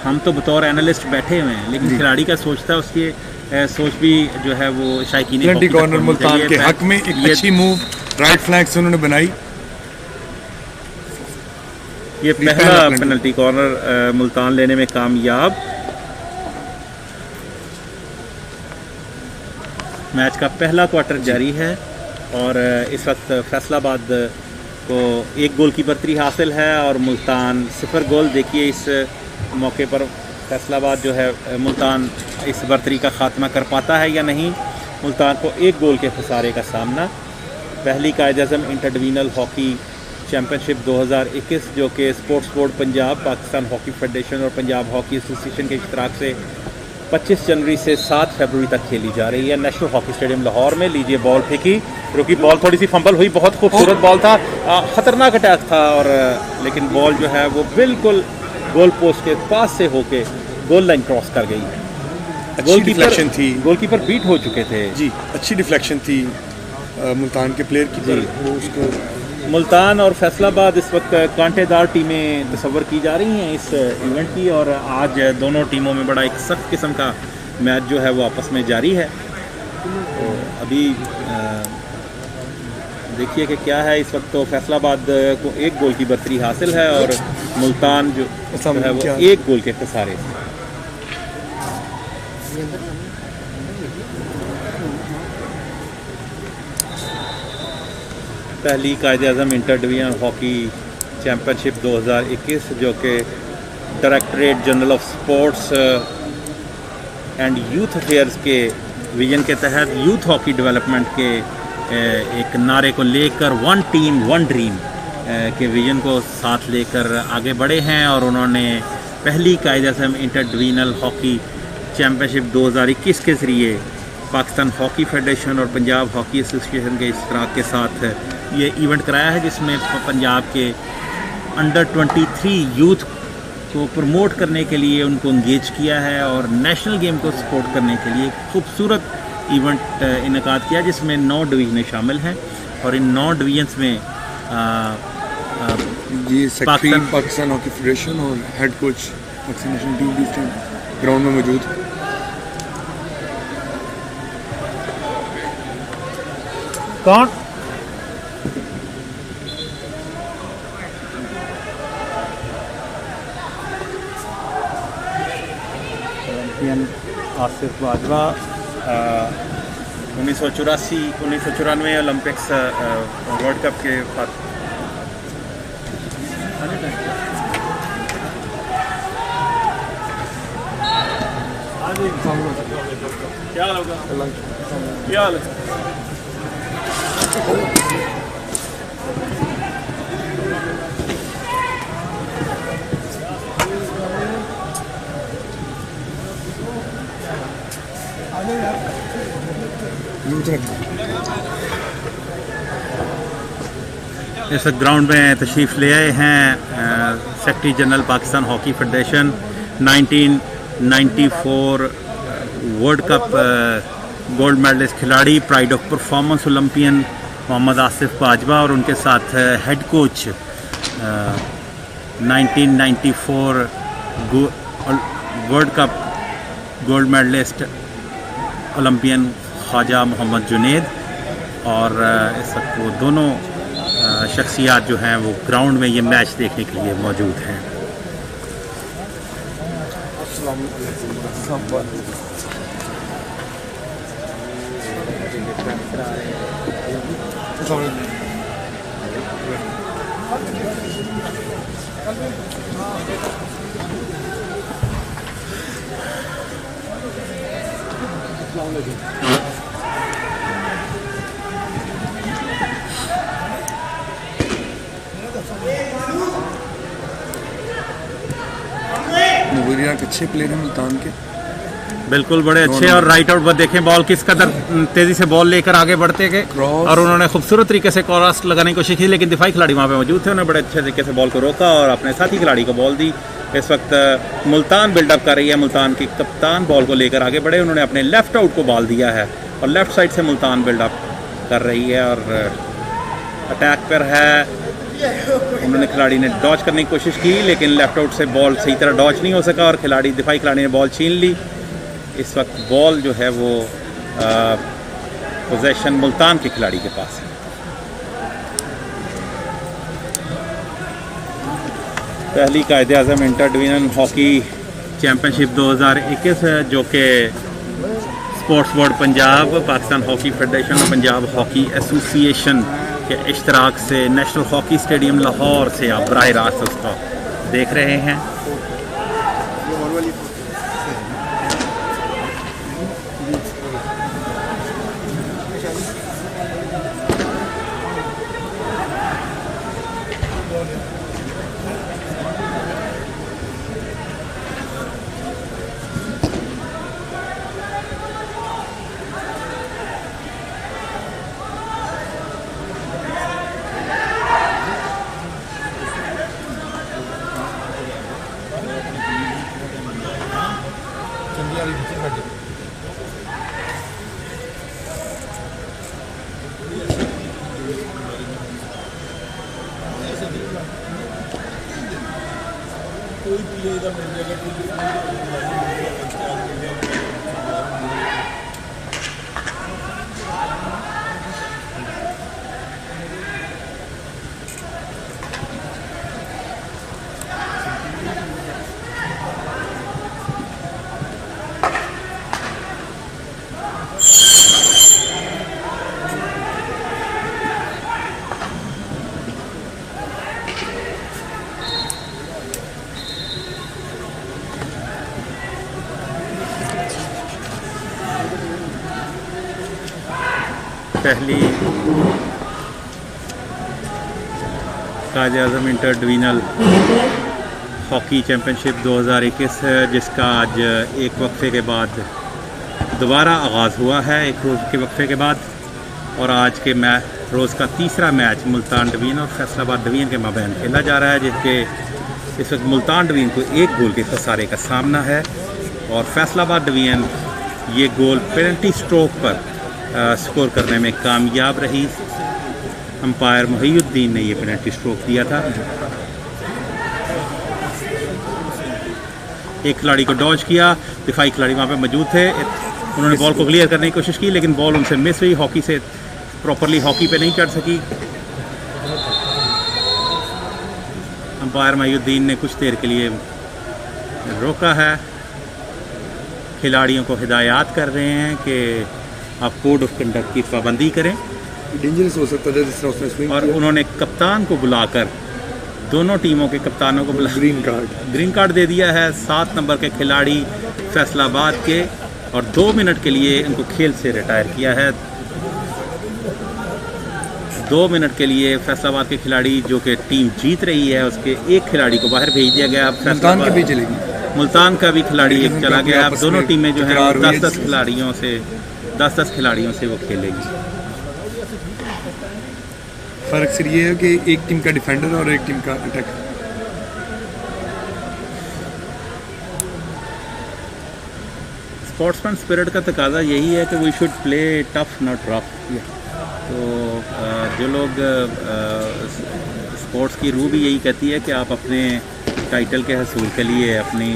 हम तो बतौर एनालिस्ट बैठे हुए हैं, लेकिन खिलाड़ी का सोचता है, उसकी सोच भी जो है वो शायकीन पेनल्टी कॉर्नर मुल्तान के हक में एक अच्छी मूव राइट फ्लैंक से उन्होंने बनाई। ये पहला पेनल्टी कॉर्नर मुल्तान लेने में कामयाब। मैच का पहला क्वार्टर जारी है और इस वक्त फैसलाबाद को 1 गोल की बर्तरी हासिल है और मुल्तान 0 गोल। देखिए इस मौके पर फैसलाबाद जो है मुल्तान इस बर्तरी का खात्मा कर पाता है या नहीं। मुल्तान को 1 गोल के खसारे का सामना। पहली कायदे-आज़म इंटर डिवीज़नल हॉकी चैम्पियनशिप 2021 जो कि sports board Punjab, Pakistan hockey federation और पंजाब हॉकी एसोसिएशन के इश्तराक से 25 जनवरी से 7 फरवरी तक खेली जा रही है नेशनल हॉकी स्टेडियम लाहौर में। लीजिए, बॉल फेंकी, रुकी, बॉल थोड़ी सी फंबल हुई, बहुत खूबसूरत बॉल था, ख़तरनाक अटैक था और लेकिन बॉल जो है वो बिल्कुल गोल पोस्ट के पास से होके गोल लाइन क्रॉस कर गई। गोलकीपर बीट हो चुके थे। जी, अच्छी डिफ्लेक्शन थी मुल्तान के प्लेयर की, वो उसको मुल्तान और फैसलाबाद इस वक्त कांटेदार टीमें तस्वर की जा रही हैं इस इवेंट की और आज दोनों टीमों में बड़ा एक सख्त किस्म का मैच जो है वो आपस में जारी है। तो अभी देखिए कि क्या है। इस वक्त तो फैसलाबाद को 1 गोल की बर्तरी हासिल है और मुल्तान जो है वो 1 गोल के खसारे। पहली कायदे-आज़म इंटर डिवीज़न हॉकी चैम्पियनशिप 2021 जो कि directorate general of sports and youth affairs के विजन के तहत यूथ हॉकी डेवलपमेंट के एक नारे को लेकर 1 टीम 1 ड्रीम के विजन को साथ लेकर आगे बढ़े हैं और उन्होंने पहली कायदे आज़म इंटर डिवीजनल हॉकी चैम्पियनशिप 2021 के ज़रिए पाकिस्तान हॉकी फेडरेशन और पंजाब हॉकी एसोसिएशन के इश्तराक के साथ ये इवेंट कराया है, जिसमें पंजाब के अंडर 23 यूथ को प्रमोट करने के लिए उनको इंगेज किया है और नेशनल गेम को सपोर्ट करने के लिए खूबसूरत इवेंट इनेकाद किया, जिसमें 9 डिवीज़नें शामिल हैं और इन 9 डिवीजन्स में ये सेक्रेटरी पाकिस्तान हॉकी फेडरेशन और head coach Pakistan national team भी इस टाइम ग्राउंड में मौजूद है। कौन Olympian Asif Bajwa 1994 Olympics world cup के क्या हाल है? इस ग्राउंड में तशरीफ़ ले आए हैं secretary general Pakistan hockey federation, 1994 world cup gold medalist खिलाड़ी, pride of performance Olympian Mohammad Asif Bajwa और उनके साथ head coach 1994 world cup gold medalist Olympian Khawaja Mohammad Junaid. और इस वक्त वो दोनों शख्सियात जो हैं वो ग्राउंड में ये मैच देखने के लिए मौजूद हैं। मुगरिया के अच्छे प्लेयर हैं मुल्तान के, बिल्कुल बड़े अच्छे, और राइट आउट पर देखें बॉल किस कदर तेज़ी से बॉल लेकर आगे बढ़ते गए और उन्होंने खूबसूरत तरीके से क्रॉस लगाने की कोशिश की, लेकिन दिफाई खिलाड़ी वहाँ पे मौजूद थे, उन्होंने बड़े अच्छे तरीके से बॉल को रोका और अपने साथी खिलाड़ी को बॉल दी। इस वक्त मुल्तान बिल्डअप कर रही है, मुल्तान की कप्तान बॉल को लेकर आगे बढ़े, उन्होंने अपने लेफ़्ट आउट को बॉल दिया है और लेफ़्ट साइड से मुल्तान बिल्डअप कर रही है और अटैक पर है। उन्होंने खिलाड़ी ने डॉच करने की कोशिश की, लेकिन लेफ़्ट आउट से बॉल सही तरह डॉच नहीं हो सका और दिफाई खिलाड़ी ने बॉल छीन ली। इस वक्त बॉल जो है वो पोजेशन मुल्तान के खिलाड़ी के पास है। पहली कायदे आज़म इंटर डिवीजनल हॉकी चैम्पियनशिप 2021 जो कि sports board Punjab, Pakistan hockey federation और पंजाब हॉकी एसोसिएशन के इश्तराक से नेशनल हॉकी स्टेडियम लाहौर से आप बराह रास्त उसका देख रहे हैं। पहली कायदे आज़म इंटर डिवीजनल हॉकी चैम्पियनशिप 2021 है, जिसका आज एक वक्फे के बाद दोबारा आगाज़ हुआ है, एक रोज़ के वक्फे के बाद। और आज के रोज़ का तीसरा मैच मुल्तान डिवीज़न और फैसलाबाद डिवीज़न के माबैन खेला जा रहा है, जिसके इस वक्त मुल्तान डिवीज़न को 1 गोल के खसारे का सामना है और फैसलाबाद डिवीज़न ये गोल पेनल्टी स्ट्रोक पर स्कोर करने में कामयाब रही। अंपायर मोहिउद्दीन ने ये पेनल्टी स्ट्रोक दिया था। एक खिलाड़ी को डॉज किया, दिफाई खिलाड़ी वहाँ पे मौजूद थे, उन्होंने बॉल को क्लियर करने की कोशिश की लेकिन बॉल उनसे मिस हुई, हॉकी से प्रॉपरली हॉकी पे नहीं चढ़ सकी। अंपायर मोहिउद्दीन ने कुछ देर के लिए रोका है, खिलाड़ियों को हिदायत कर रहे हैं कि आप कोड ऑफ कंडक्ट की पाबंदी करें। डेंजरस हो सकता है जिस तरह उसने स्विंग और किया। उन्होंने कप्तान को बुलाकर दोनों टीमों के कप्तानों को बुला ग्रीन कार्ड दे दिया है। 7 नंबर के खिलाड़ी फैसलाबाद के और 2 मिनट के लिए इनको खेल से रिटायर किया है। 2 मिनट के लिए फैसलाबाद के खिलाड़ी जो कि टीम जीत रही है उसके एक खिलाड़ी को बाहर भेज दिया गया। अब मुल्तान की भी चलेगी, मुल्तान का भी खिलाड़ी एक चला गया। अब दोनों टीमें जो हैं तकरार हुई है 10-10 खिलाड़ियों से वो खेलेगी। फर्क सिर्फ ये है कि एक टीम का डिफेंडर और एक टीम का अटैकर। स्पोर्ट्समैन स्पिरिट का तकाजा यही है कि we should play tough not rough. तो जो लोग स्पोर्ट्स की रूह भी यही कहती है कि आप अपने टाइटल के हसूल के लिए अपनी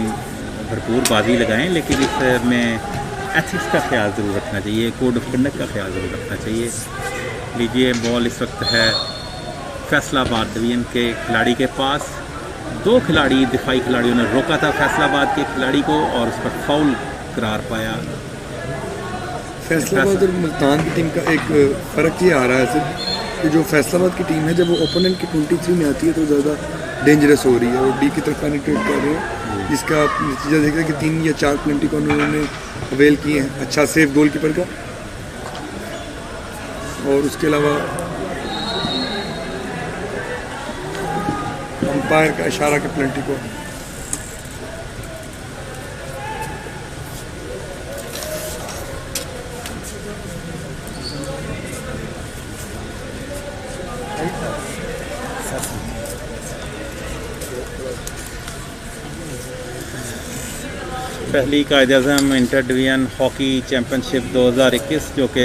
भरपूर बाजी लगाएं, लेकिन इसमें एथिक्स का ख्याल ज़रूर रखना चाहिए, कोड ऑफ कंडक्ट का ख्याल ज़रूर रखना चाहिए। लीजिए बॉल इस वक्त है फैसलाबाद डिवीज़न के खिलाड़ी के पास। 2 खिलाड़ी दिफाई खिलाड़ियों ने रोका था फैसलाबाद के खिलाड़ी को और उस पर फाउल करार पाया। फैसलाबाद और मुल्तान की टीम का एक फ़र्क ये आ रहा है सिर्फ कि जो फैसलाबाद की टीम है जब वो ओपोनेंट की 23 में आती है तो ज़्यादा डेंजरस हो रही है और डी की तरफ पेनिट्रेट कर रहे हैं, जिसका आप नतीजा देख रहे हैं कि 3 या 4 पेनल्टी को उन्होंने अवेल किए हैं। अच्छा सेफ गोलकीपर का, और उसके अलावा अंपायर का इशारा के पेनल्टी को। पहली Quaid-e-Azam inter division hockey championship 2021 जो कि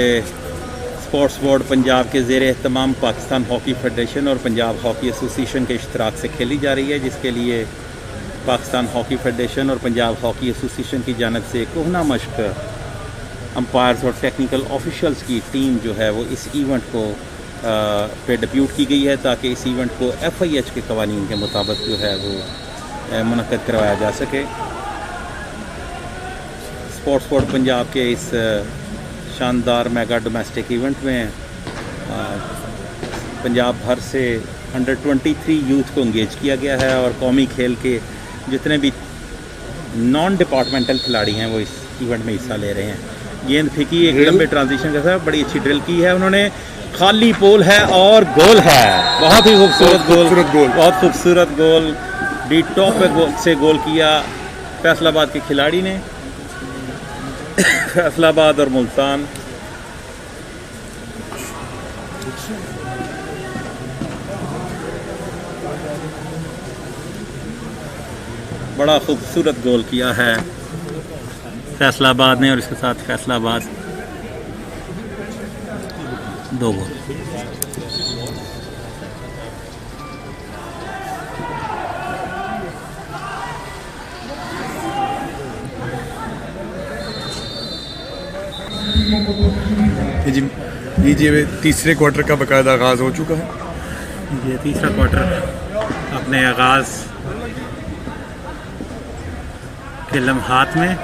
स्पोर्ट्स बोर्ड पंजाब के ज़ेर एहतमाम पाकिस्तान हॉकी फेडरेशन और पंजाब हॉकी एसोसिएशन के इश्तराक से खेली जा रही है, जिसके लिए पाकिस्तान हॉकी फेडरेशन और पंजाब हॉकी एसोसिएशन की जानिब से कोहना मश्क अंपायर्स और टेक्निकल ऑफिशल्स की टीम जो है वो इस इवेंट को पे डिप्यूट की गई है ताकि इस इवेंट को FIH के कवानीन के मुताबिक जो है वो मुनक़्क़द करवाया जा सके। स्पोर्ट्स बोर्ड पंजाब के इस शानदार मेगा डोमेस्टिक इवेंट में पंजाब भर से अंडर 23 यूथ को इंगेज किया गया है और कौमी खेल के जितने भी नॉन डिपार्टमेंटल खिलाड़ी हैं वो इस इवेंट में हिस्सा ले रहे हैं। गेंद फेंकी, एक लंबे ट्रांजिशन के साथ बड़ी अच्छी ड्रिल की है उन्होंने, खाली पोल है और गोल है। बहुत ही खूबसूरत गोल, बहुत खूबसूरत गोल, डी टॉप से गोल किया फैसलाबाद के खिलाड़ी ने। फैसलाबाद और मुल्तान बड़ा खूबसूरत गोल किया है फैसलाबाद ने और इसके साथ फैसलाबाद 2 गोल। ये तीसरे क्वार्टर का बाकायदा आगाज़ हो चुका है। ये तीसरा क्वार्टर अपने आगाज़ के लम्हात में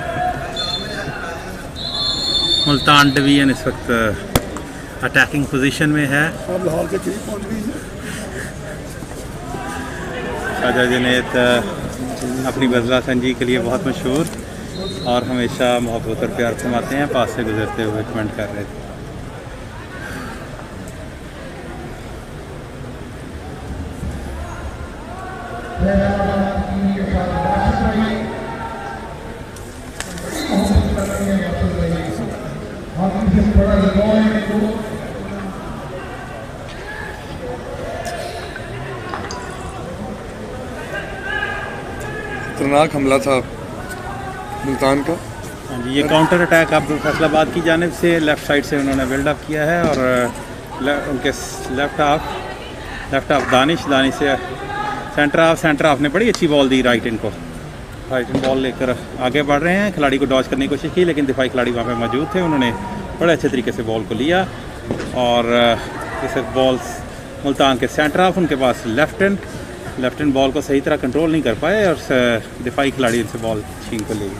मुल्तान डिवीज़न इस वक्त अटैकिंग पोजीशन में है। ख्वाजा जुनैद अपनी बज़ला संजी के लिए बहुत मशहूर और हमेशा मोहब्बत और प्यार फरमाते हैं, पास से गुजरते हुए कमेंट कर रहे थे। खतरनाक हमला था मुल्तान का। हाँ जी, ये काउंटर अटैक अब फैसलाबाद की जानिब से लेफ़्ट साइड से उन्होंने बिल्डअप किया है और उनके लेफ़्ट हाफ दानिश से सेंटर हाफ ने बड़ी अच्छी बॉल दी राइट इन बॉल लेकर आगे बढ़ रहे हैं। खिलाड़ी को डॉज करने की कोशिश की लेकिन दिफाई खिलाड़ी वहाँ पे मौजूद थे, उन्होंने बड़े अच्छे तरीके से बॉल को लिया और इस बॉल मुल्तान के सेंटर हाफ उनके पास लेफ्ट हैंड बॉल को सही तरह कंट्रोल नहीं कर पाए और दिफाई खिलाड़ी इनसे बॉल छीन कर ले गए।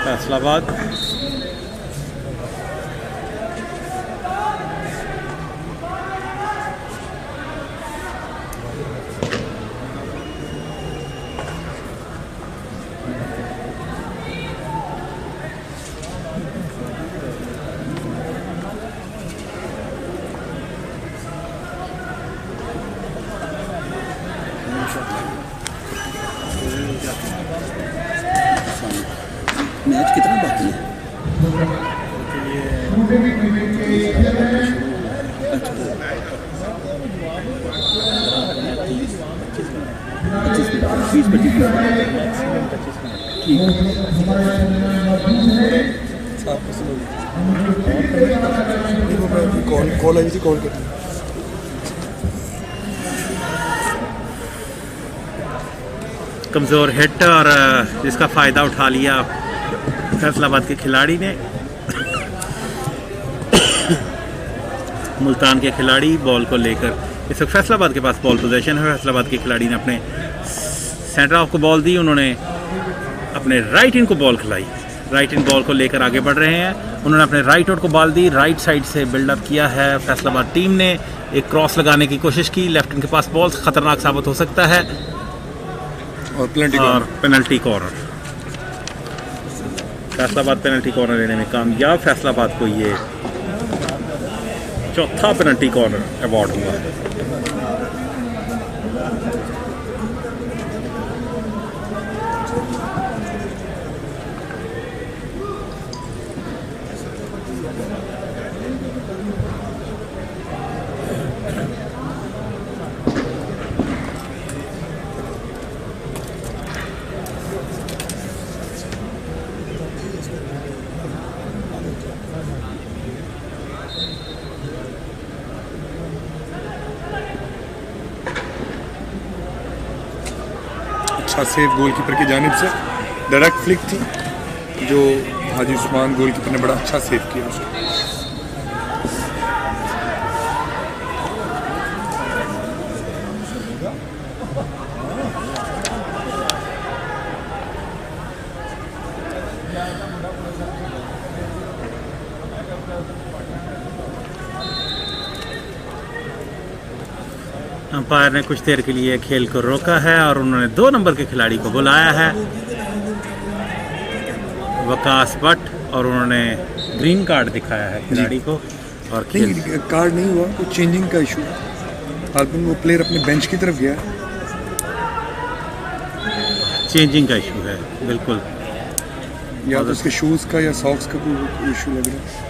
फैसलाबाद मैच कितना बाकी है? कॉल आई थी, कॉल कर कमज़ोर हिट और जिसका फ़ायदा उठा लिया फैसलाबाद के खिलाड़ी ने। मुल्तान के खिलाड़ी बॉल को लेकर इस वक्त फैसलाबाद के पास बॉल पोजीशन है। फैसलाबाद के खिलाड़ी ने अपने सेंटर हाफ को बॉल दी, उन्होंने अपने राइट इन को बॉल खिलाई, राइट इन बॉल को लेकर आगे बढ़ रहे हैं। उन्होंने अपने राइट आउट को बॉल दी, राइट साइड से बिल्डअप किया है। फैसलाबाद टीम ने एक क्रॉस लगाने की कोशिश की, लेफ्ट इन के पास बॉल खतरनाक साबित हो सकता है और penalty corner. Faisalabad penalty corner लेने में कामयाब। फैसलाबाद को ये चौथा पेनल्टी कॉर्नर अवार्ड हुआ है। अच्छा सेव गोलकीपर की जानिब से, डायरेक्ट फ्लिक थी जो हाजी उस्मान गोलकीपर ने बड़ा अच्छा सेव किया उसको। अंपायर ने कुछ देर के लिए खेल को रोका है और उन्होंने 2 नंबर के खिलाड़ी को बुलाया है, वकास भट्ट, और उन्होंने ग्रीन कार्ड दिखाया है खिलाड़ी को। और नहीं, कार्ड नहीं हुआ, कुछ चेंजिंग का इशू। हालांकि वो प्लेयर अपने बेंच की तरफ गया, चेंजिंग का इशू है बिल्कुल, या तो उसके शूज़ का या सॉक्स का कोई इशू लग रहा है।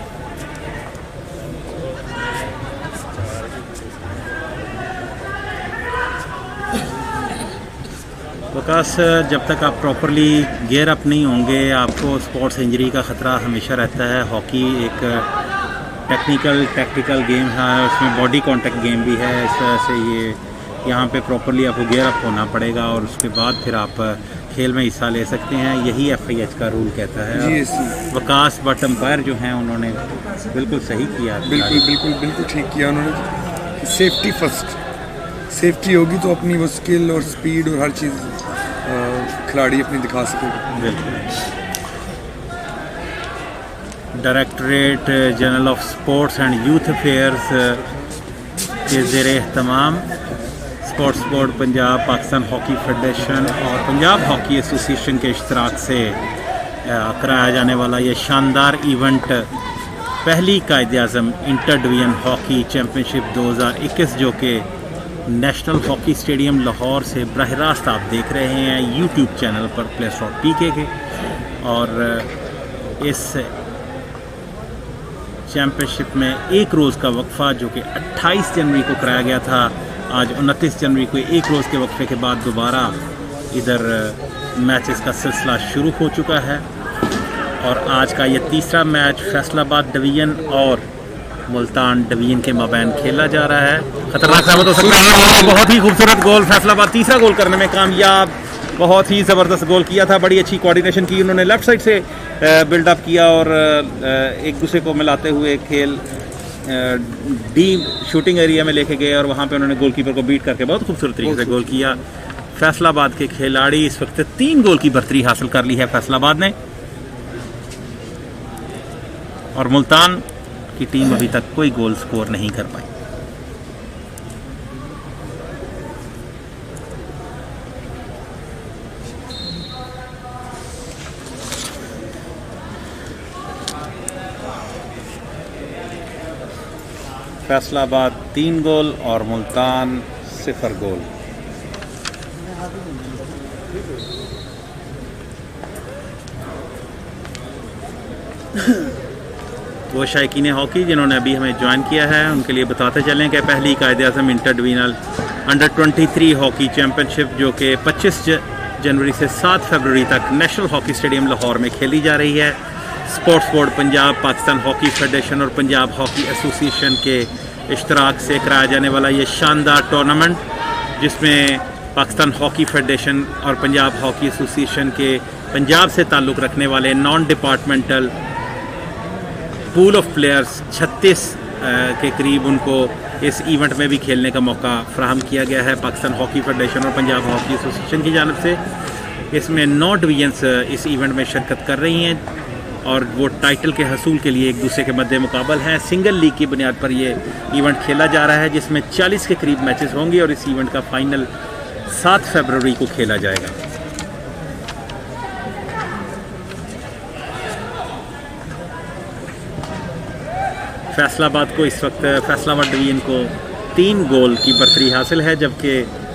वकास, जब तक आप प्रॉपरली गियर अप नहीं होंगे आपको स्पोर्ट्स इंजरी का ख़तरा हमेशा रहता है। हॉकी एक टैक्टिकल गेम है, उसमें बॉडी कांटेक्ट गेम भी है, इस वजह से ये यहाँ पे प्रॉपरली आपको गियर अप होना पड़ेगा और उसके बाद फिर आप खेल में हिस्सा ले सकते हैं। यही FIH का रूल कहता है। वकास भट्ट अंपायर जो हैं उन्होंने बिल्कुल सही किया, बिल्कुल ठीक किया उन्होंने। सेफ्टी फर्स्ट, सेफ्टी होगी तो अपनी वो स्किल और स्पीड और हर चीज़ खिलाड़ी अपनी दिखा सकेगा। बिल्कुल। Directorate general of sports and youth affairs के ज़ेर एहतमाम sports board Punjab, Pakistan hockey federation और पंजाब हॉकी एसोसिएशन के इश्तराक से कराया जाने वाला ये शानदार इवेंट पहली Quaid-e-Azam inter division hockey championship 2021 जो कि नेशनल हॉकी स्टेडियम लाहौर से बराह रास्त आप देख रहे हैं यूट्यूब चैनल पर PLAYERS.PK के। और इस चैम्पियनशिप में एक रोज़ का वक्फ़ा जो कि 28 जनवरी को कराया गया था, आज 29 जनवरी को एक रोज़ के वक्फे के बाद दोबारा इधर मैचेस का सिलसिला शुरू हो चुका है। और आज का ये तीसरा मैच फैसलाबाद डिवीज़न और मुल्तान डिवीज़न के माबैन खेला जा रहा है। खतरनाक साबित हो सकता है। बहुत ही खूबसूरत गोल, फैसलाबाद तीसरा गोल करने में कामयाब, बहुत ही ज़बरदस्त गोल किया था, बड़ी अच्छी कोऑर्डिनेशन की उन्होंने, लेफ़्ट साइड से बिल्डअप किया और एक दूसरे को मिलाते हुए खेल डी शूटिंग एरिया में लेके गए और वहाँ पे उन्होंने गोलकीपर को बीट करके बहुत खूबसूरत तरीके से गोल किया। फैसलाबाद के खिलाड़ी इस वक्त 3 गोल की बर्तरी हासिल कर ली है फैसलाबाद ने, और मुल्तान की टीम अभी तक कोई गोल स्कोर नहीं कर पाई। फैसलाबाद 3 गोल और मुल्तान 0 गोल। वो शायकीन हॉकी जिन्होंने अभी हमें ज्वाइन किया है उनके लिए बताते चलें कि पहली Quaid-e-Azam inter divisional under 23 hockey championship जो कि 25 जनवरी से 7 फरवरी तक नेशनल हॉकी स्टेडियम लाहौर में खेली जा रही है। Sports board Punjab, Pakistan hockey federation और पंजाब हॉकी एसोसिएशन के इश्तराक से कराया जाने वाला ये शानदार टूर्नामेंट, जिसमें पाकिस्तान हॉकी फेडरेशन और पंजाब हॉकी एसोसिएशन के पंजाब से ताल्लुक़ रखने वाले non departmental pool of players 36 के करीब उनको इस इवेंट में भी खेलने का मौका फ़राहम किया गया है पाकिस्तान हॉकी फेडरेशन और पंजाब हॉकी एसोसिएशन की जानिब से। इसमें 9 डिवीजन्स इस इवेंट में शिरकत कर रही हैं और वो टाइटल के हसूल के लिए एक दूसरे के मद्दे मुकाबल हैं। सिंगल लीग की बुनियाद पर ये इवेंट खेला जा रहा है, जिसमें 40 के करीब मैचेस होंगे और इस इवेंट का फाइनल 7 फरवरी को खेला जाएगा। फैसलाबाद को इस वक्त फैसलाबाद डिवीज़न को 3 गोल की बर्तरी हासिल है, जबकि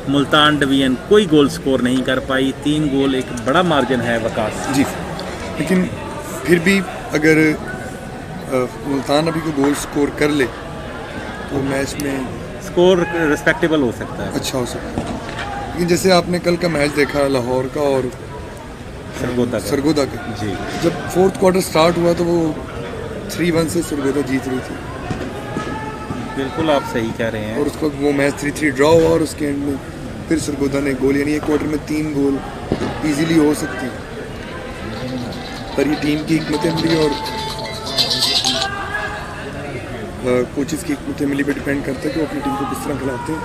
मुल्तान डिवीज़न कोई गोल स्कोर नहीं कर पाई। 3 गोल एक बड़ा मार्जिन है वकास जी, लेकिन फिर भी अगर मुल्तान अभी को गोल स्कोर कर ले तो मैच में स्कोर रिस्पेक्टेबल हो सकता है, अच्छा हो सकता है। लेकिन जैसे आपने कल का मैच देखा लाहौर का और सरगोदा का जी, जब 4th क्वार्टर स्टार्ट हुआ तो वो 3-1 से सरगोदा जीत रही थी बिल्कुल आप सही कह रहे हैं। और उसको वो मैच 3-3 ड्रॉ हुआ और उसके एंड में फिर सरगोदा ने गोल, यानी एक क्वार्टर में 3 गोल इजीली हो सकती है। पर ये टीम की हिकमत अमली और कोचेस की हिकमत अमली पे डिपेंड करता है कि वो अपनी टीम को किस तरह खिलाते हैं।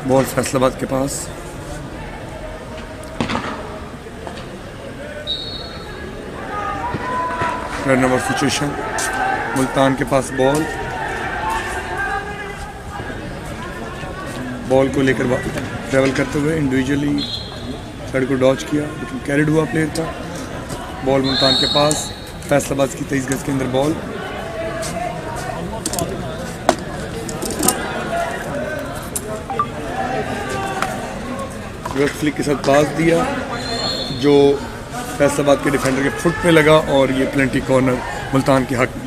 बॉल फैसलाबाद के पास। रन ओवर सिचुएशन, मुल्तान के पास बॉल को लेकर ट्रैवल करते हुए इंडिविजुअली साइड को डॉच किया, लेकिन कैरिड हुआ प्लेयर था। बॉल मुल्तान के पास, फैसलाबाद की 23 गज के अंदर बॉल। रिवर्स फ्लिक के साथ पास दिया जो फैसलाबाद के डिफेंडर के फुट पे लगा और ये प्लेंटी कॉर्नर मुल्तान के हक में।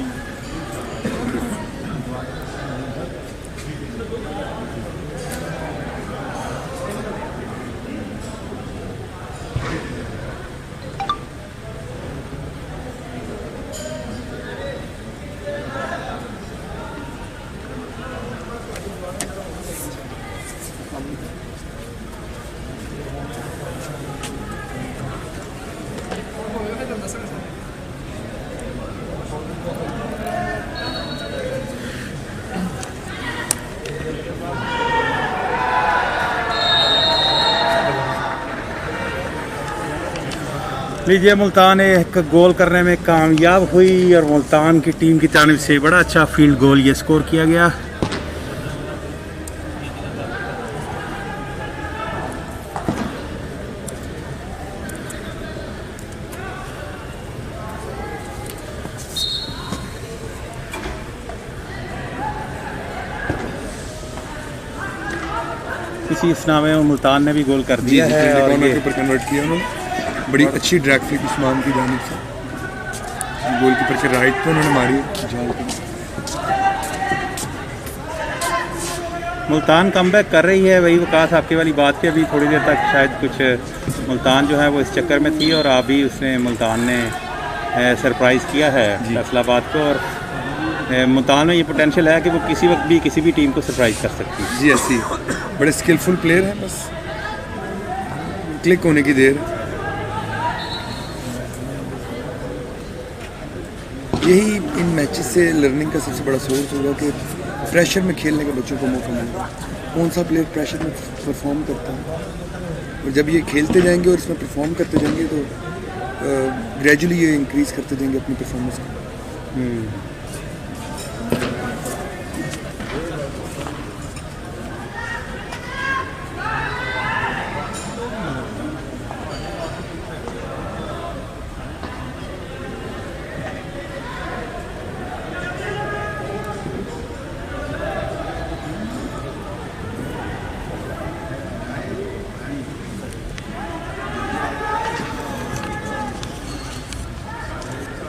लीजिए, मुल्तान एक गोल करने में कामयाब हुई और मुल्तान की टीम की जानिब से बड़ा अच्छा फील्ड गोल ये स्कोर किया गया। इसी स्ना में मुल्तान ने भी गोल कर दिया है और कॉर्नर ये के ऊपर कन्वर्ट किया उन्होंने। बड़ी अच्छी ड्रैग फ्लिक उस्मान की जानिब से, गोलकीपर के राइट पे उन्होंने मारी जाल पे। मुल्तान कमबैक कर रही है। वही वकास आपके वाली बात की, अभी थोड़ी देर तक शायद कुछ मुल्तान जो है वो इस चक्कर में थी और अभी उसने मुल्तान ने सरप्राइज़ किया है फैसलाबाद को। और मुल्तान में ये पोटेंशियल है कि वो किसी वक्त भी किसी भी टीम को सरप्राइज़ कर सकती है। जी ऐसी बड़े स्किलफुल प्लेयर हैं, बस क्लिक होने की देर। यही इन मैचेस से लर्निंग का सबसे बड़ा सोर्स होगा कि प्रेशर में खेलने का बच्चों को मौका मिलेगा। कौन सा प्लेयर प्रेशर में परफॉर्म करता है, और जब ये खेलते जाएंगे और इसमें परफॉर्म करते जाएंगे तो ग्रेजुअली ये इंक्रीज़ करते जाएंगे अपनी परफॉर्मेंस को।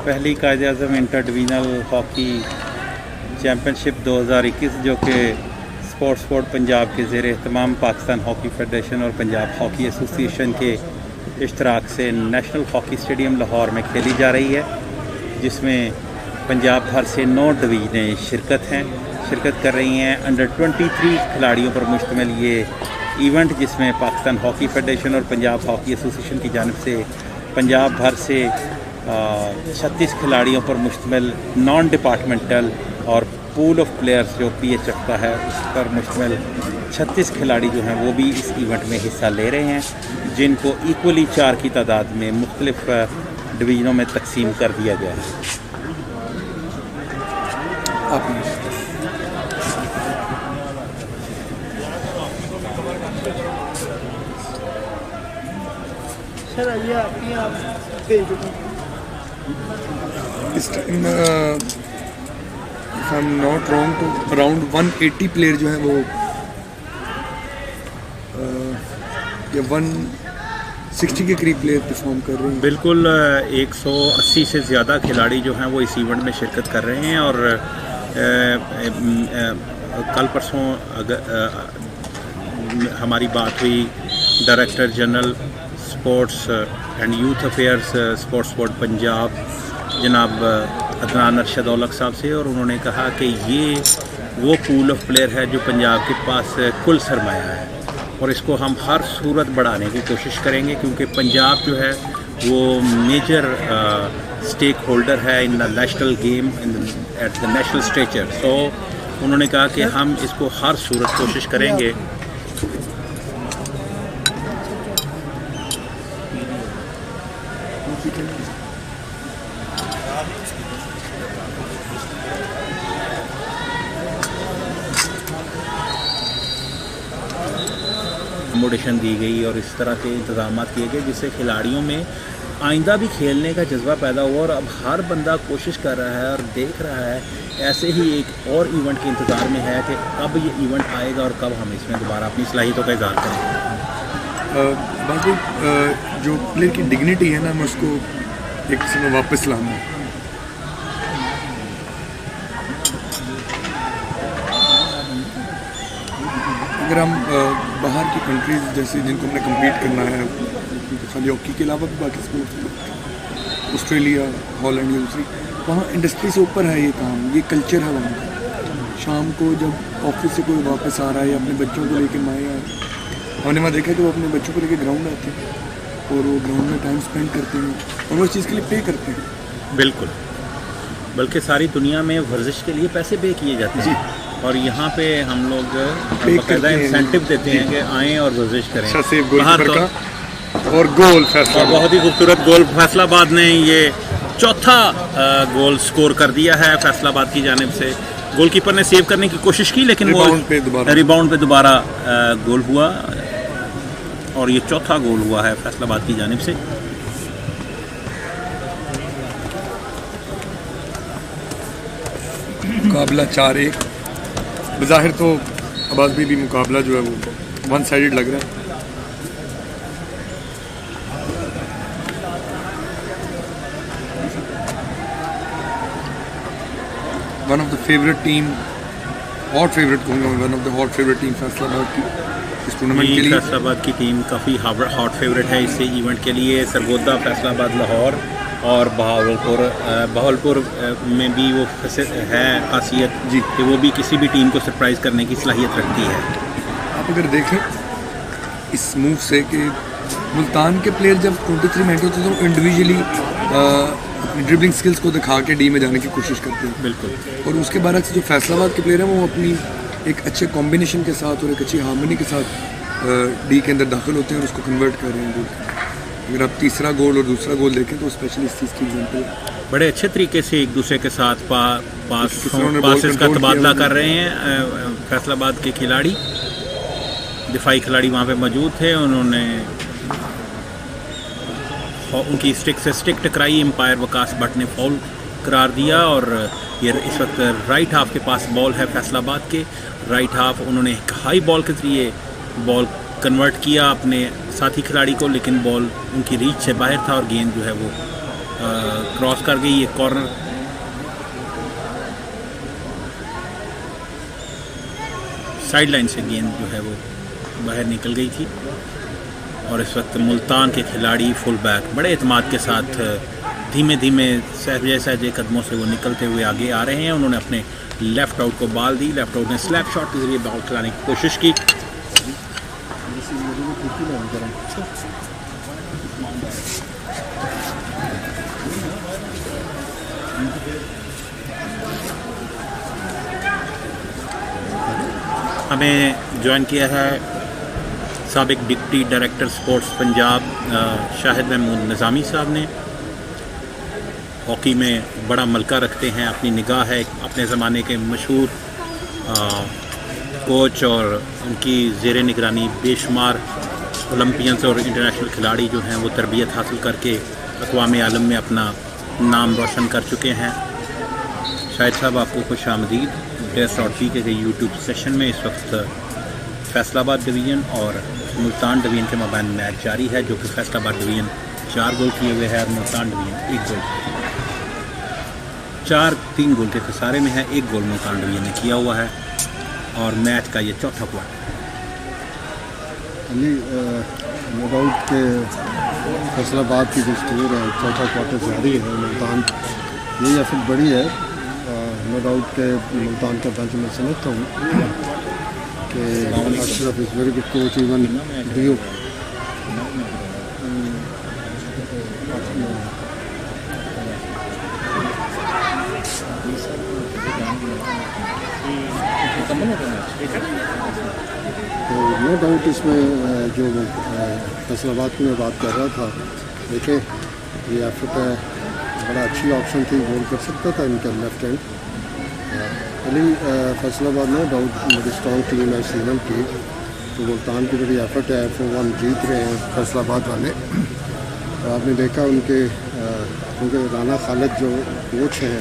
पहली Quaid-e-Azam inter divisional hockey championship 2021 जो कि स्पोर्ट्स बोर्ड पंजाब के ज़ेर एहतमाम पाकिस्तान हॉकी फेडरेशन और पंजाब हॉकी एसोसिएशन के इश्तराक से नेशनल हॉकी स्टेडियम लाहौर में खेली जा रही है, जिसमें पंजाब भर से 9 डिवीज़नें शिरकत कर रही हैं। अंडर 23 खिलाड़ियों पर मुश्तमिल ये इवेंट, जिसमें पाकिस्तान हॉकी फेडरेशन और पंजाब हॉकी एसोसिएशन की जानिब से पंजाब भर से 36 खिलाड़ियों पर मुश्तमिल नॉन डिपार्टमेंटल और पूल ऑफ प्लेयर्स जो PH रखता है उस पर मुश्तमिल 36 खिलाड़ी जो हैं वो भी इस इवेंट में हिस्सा ले रहे हैं, जिनको इक्वली 4 की तादाद में मुख्तलिफ डिवीज़नों में तकसीम कर दिया गया है। सर आइए अपनी आप भेज दो। इस time if I am not wrong तो अराउंड 180 प्लेयर जो हैं वो या 160 के करीब प्लेयर परफॉर्म कर रहे हैं। बिल्कुल 180 से ज़्यादा खिलाड़ी जो हैं वो इस इवेंट में शिरकत कर रहे हैं। और कल परसों हमारी बात हुई director general sports and youth affairs sports board Punjab जनाब अदनान अरशद औलख साहब से, और उन्होंने कहा कि ये वो पूल ऑफ प्लेयर है जो पंजाब के पास कुल सरमाया है और इसको हम हर सूरत बढ़ाने की कोशिश करेंगे, क्योंकि पंजाब जो है वो मेजर स्टेक होल्डर है in the national game at the national stature. So उन्होंने कहा कि हम इसको हर सूरत कोशिश करेंगे। अकोमोडेशन दी गई और इस तरह के इंतजाम किए गए जिससे खिलाड़ियों में आइंदा भी खेलने का जज्बा पैदा हुआ, और अब हर बंदा कोशिश कर रहा है और देख रहा है, ऐसे ही एक और इवेंट के इंतज़ार में है कि कब ये इवेंट आएगा और कब हम इसमें दोबारा अपनी सलाहियतों का इज़हार करेंगे। बाकी जो प्लेयर की डिग्निटी है ना, मैं उसको एक समय वापस लाऊंगा। अगर हम बाहर की कंट्रीज जैसे जिनको हमने कम्पीट करना है, खाली हॉकी के अलावा भी बाकी स्पोर्ट्स, ऑस्ट्रेलिया, हॉलैंड, या दूसरी, वहाँ इंडस्ट्री से ऊपर है ये काम, ये कल्चर है वहाँ का। शाम को जब ऑफिस से कोई वापस आ रहा है या अपने बच्चों को लेकर माए आ रहे, हमने वहाँ देखा कि वो अपने बच्चों को लेकर ग्राउंड आते हैं और वो ग्राउंड में टाइम स्पेंड करते हैं और वो उस चीज़ के लिए पे करते हैं। बिल्कुल, बल्कि सारी दुनिया में वर्जिश के लिए पैसे पे किए जाते हैं और यहाँ पे हम लोग बाकायदा इंसेंटिव देते हैं कि आएँ और वर्जिश करें। और गोल फैसला, बहुत ही खूबसूरत गोल फैसलाबाद ने ये चौथा गोल स्कोर कर दिया है फैसलाबाद की जानिब से। गोलकीपर ने सेव करने की कोशिश की लेकिन वो रिबाउंड पे दोबारा गोल हुआ और ये चौथा गोल हुआ है फैसलाबाद की जानिब से। मुकाबला 4-1, बज़ाहिर तो अब्बास भी मुकाबला जो है वो वन साइडेड लग रहा है। One of the favourite team, hot favourite कहूँगा मैं, one of the hot favourite team Faisalabad की इस टूर्नामेंट के लिए। फैसलाबाद की टीम काफ़ी हॉट फेवरेट है इस इवेंट के लिए। सरगोदा, फैसलाबाद, लाहौर और बहावलपुर में भी वो है खासियत जी कि वो भी किसी भी टीम को सरप्राइज़ करने की सलाहियत रखती है। आप अगर देखें इस मूव से कि मुल्तान के प्लेयर जब 23 मिनट होते तो इंडिविजुअली अपनी ड्रिबलिंग स्किल्स को दिखा के डी में जाने की कोशिश करते हैं। बिल्कुल। और उसके बाद जो फैसलाबाद के प्लेयर हैं वो अपनी एक अच्छे कॉम्बिनेशन के साथ और एक अच्छी हार्मनी के साथ डी के अंदर दाखिल होते हैं और उसको कन्वर्ट कर रहे हैं गोल। अगर आप तीसरा गोल और दूसरा गोल देखें तो स्पेशली इस चीज़ की एग्जाम्पल है। बड़े अच्छे तरीके से एक दूसरे के साथ पासेस का तबादला कर रहे हैं फैसलाबाद के खिलाड़ी। दिफाई खिलाड़ी वहाँ पे मौजूद थे, उन्होंने उनकी स्टिक से स्टिक टकराई, एम्पायर वकास भट्ट ने फाउल करार दिया और ये इस वक्त राइट हाफ के पास बॉल है फैसलाबाद के। राइट हाफ उन्होंने एक हाई बॉल के ज़रिए बॉल कन्वर्ट किया अपने साथी खिलाड़ी को, लेकिन बॉल उनकी रीच से बाहर था और गेंद जो है वो क्रॉस कर गई। एक कॉर्नर साइड लाइन से गेंद जो है वो बाहर निकल गई थी और इस वक्त मुल्तान के खिलाड़ी फुल बैक बड़े एतमाद के साथ धीमे धीमे सहजे सहजे कदमों से वो निकलते हुए आगे आ रहे हैं। उन्होंने अपने लेफ़्ट आउट को बॉल दी, लेफ़्ट आउट ने स्लैप शॉट के ज़रिए बॉल खिलाने की कोशिश की। हमें ज्वाइन किया है साबिक deputy director sports Punjab Shahid Mahmood Nizami साहब ने। हॉकी में बड़ा मलका रखते हैं, अपनी निगाह है, अपने ज़माने के मशहूर कोच और उनकी ज़ेर निगरानी बेशुमार ओलंपियंस और इंटरनेशनल खिलाड़ी जो हैं वो तरबियत हासिल करके अक़वाम आलम में अपना नाम रोशन कर चुके हैं। शाहिद साहब आपको खुश आमदीद ड्रेस.पी के यूट्यूब सेशन में। इस वक्त फैसलाबाद डिवीज़न और मुल्तान डिवीज़न के मबैन मैच जारी है, जो कि फैसलाबाद डिवीज़न 4 गोल किए हुए है और मुल्तान डिवीज़न 1 गोल। 4-3 गोल के खसारे में है, 1 गोल मुल्तान डिवीज़न ने किया हुआ है और मैच का ये चौथा क्वार्टर। नो डाउट के फैसलाबाद की जो स्कोर है चौथा क्वार्टर जारी है, मुल्तान यही एफर्ट बड़ी है। नो डाउट के मुल्तान का बेंच में समझता हूँ कि Ashraf is very good coach, even though तो नो डाउट इसमें जो फैसलाबाद की मैं बात कर रहा था, देखिए ये एफर्ट है, बड़ा अच्छी ऑप्शन थी, गोल कर सकता था इनका left hand. Ali Faisalabad no doubt बड़ी स्ट्रॉन्ग टीम है सीजन की, तो मुल्तान की बड़ी एफर्ट है, 4-1 जीत रहे हैं फैसलाबाद वाले। तो आपने देखा उनके राना खालिद जो कोच हैं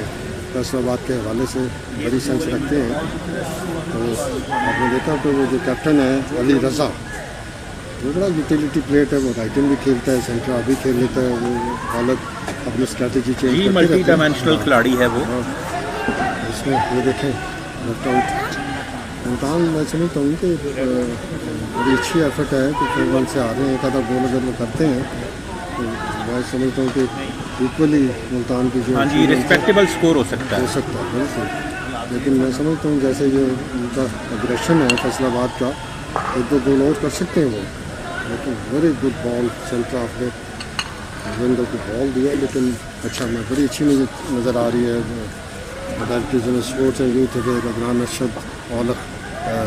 फैसलाबाद के हवाले से बड़ी सेंस रखते हैं। तो आपने देखा तो वो जो कैप्टन है अली रज़ा, वो बड़ा यूटिलिटी प्लेयर है, वो राइटिंग भी खेलता है, सेंटर भी खेल लेता है, वो अलग अपनी स्ट्रेटजी चेंज करते मल्टी डायमेंशनल खिलाड़ी है वो। इसमें ये देखें लेफ्ट आउट मुल्तान, मैं समझता हूँ कि बड़ी अच्छी एफर्ट है कि 4-1 से आ रहे हैं। एक आधा गोल अगर वो करते हैं तो मैं समझता हूँ कि इक्वली मुल्तान की जो हाँ जी रिस्पेक्टेबल स्कोर हो सकता है बिल्कुल। लेकिन मैं समझता हूँ जैसे जो उनका अग्रेशन है फैसलाबाद का, 1-2 गोल और कर सकते हैं वो। लेकिन very good ball centre of the window को बॉल दिया, लेकिन अच्छा मैं बड़ी अच्छी मुझे नज़र आ रही है। डायरेक्टर स्पोर्ट्स एंड यूथ के अदनान अरशद और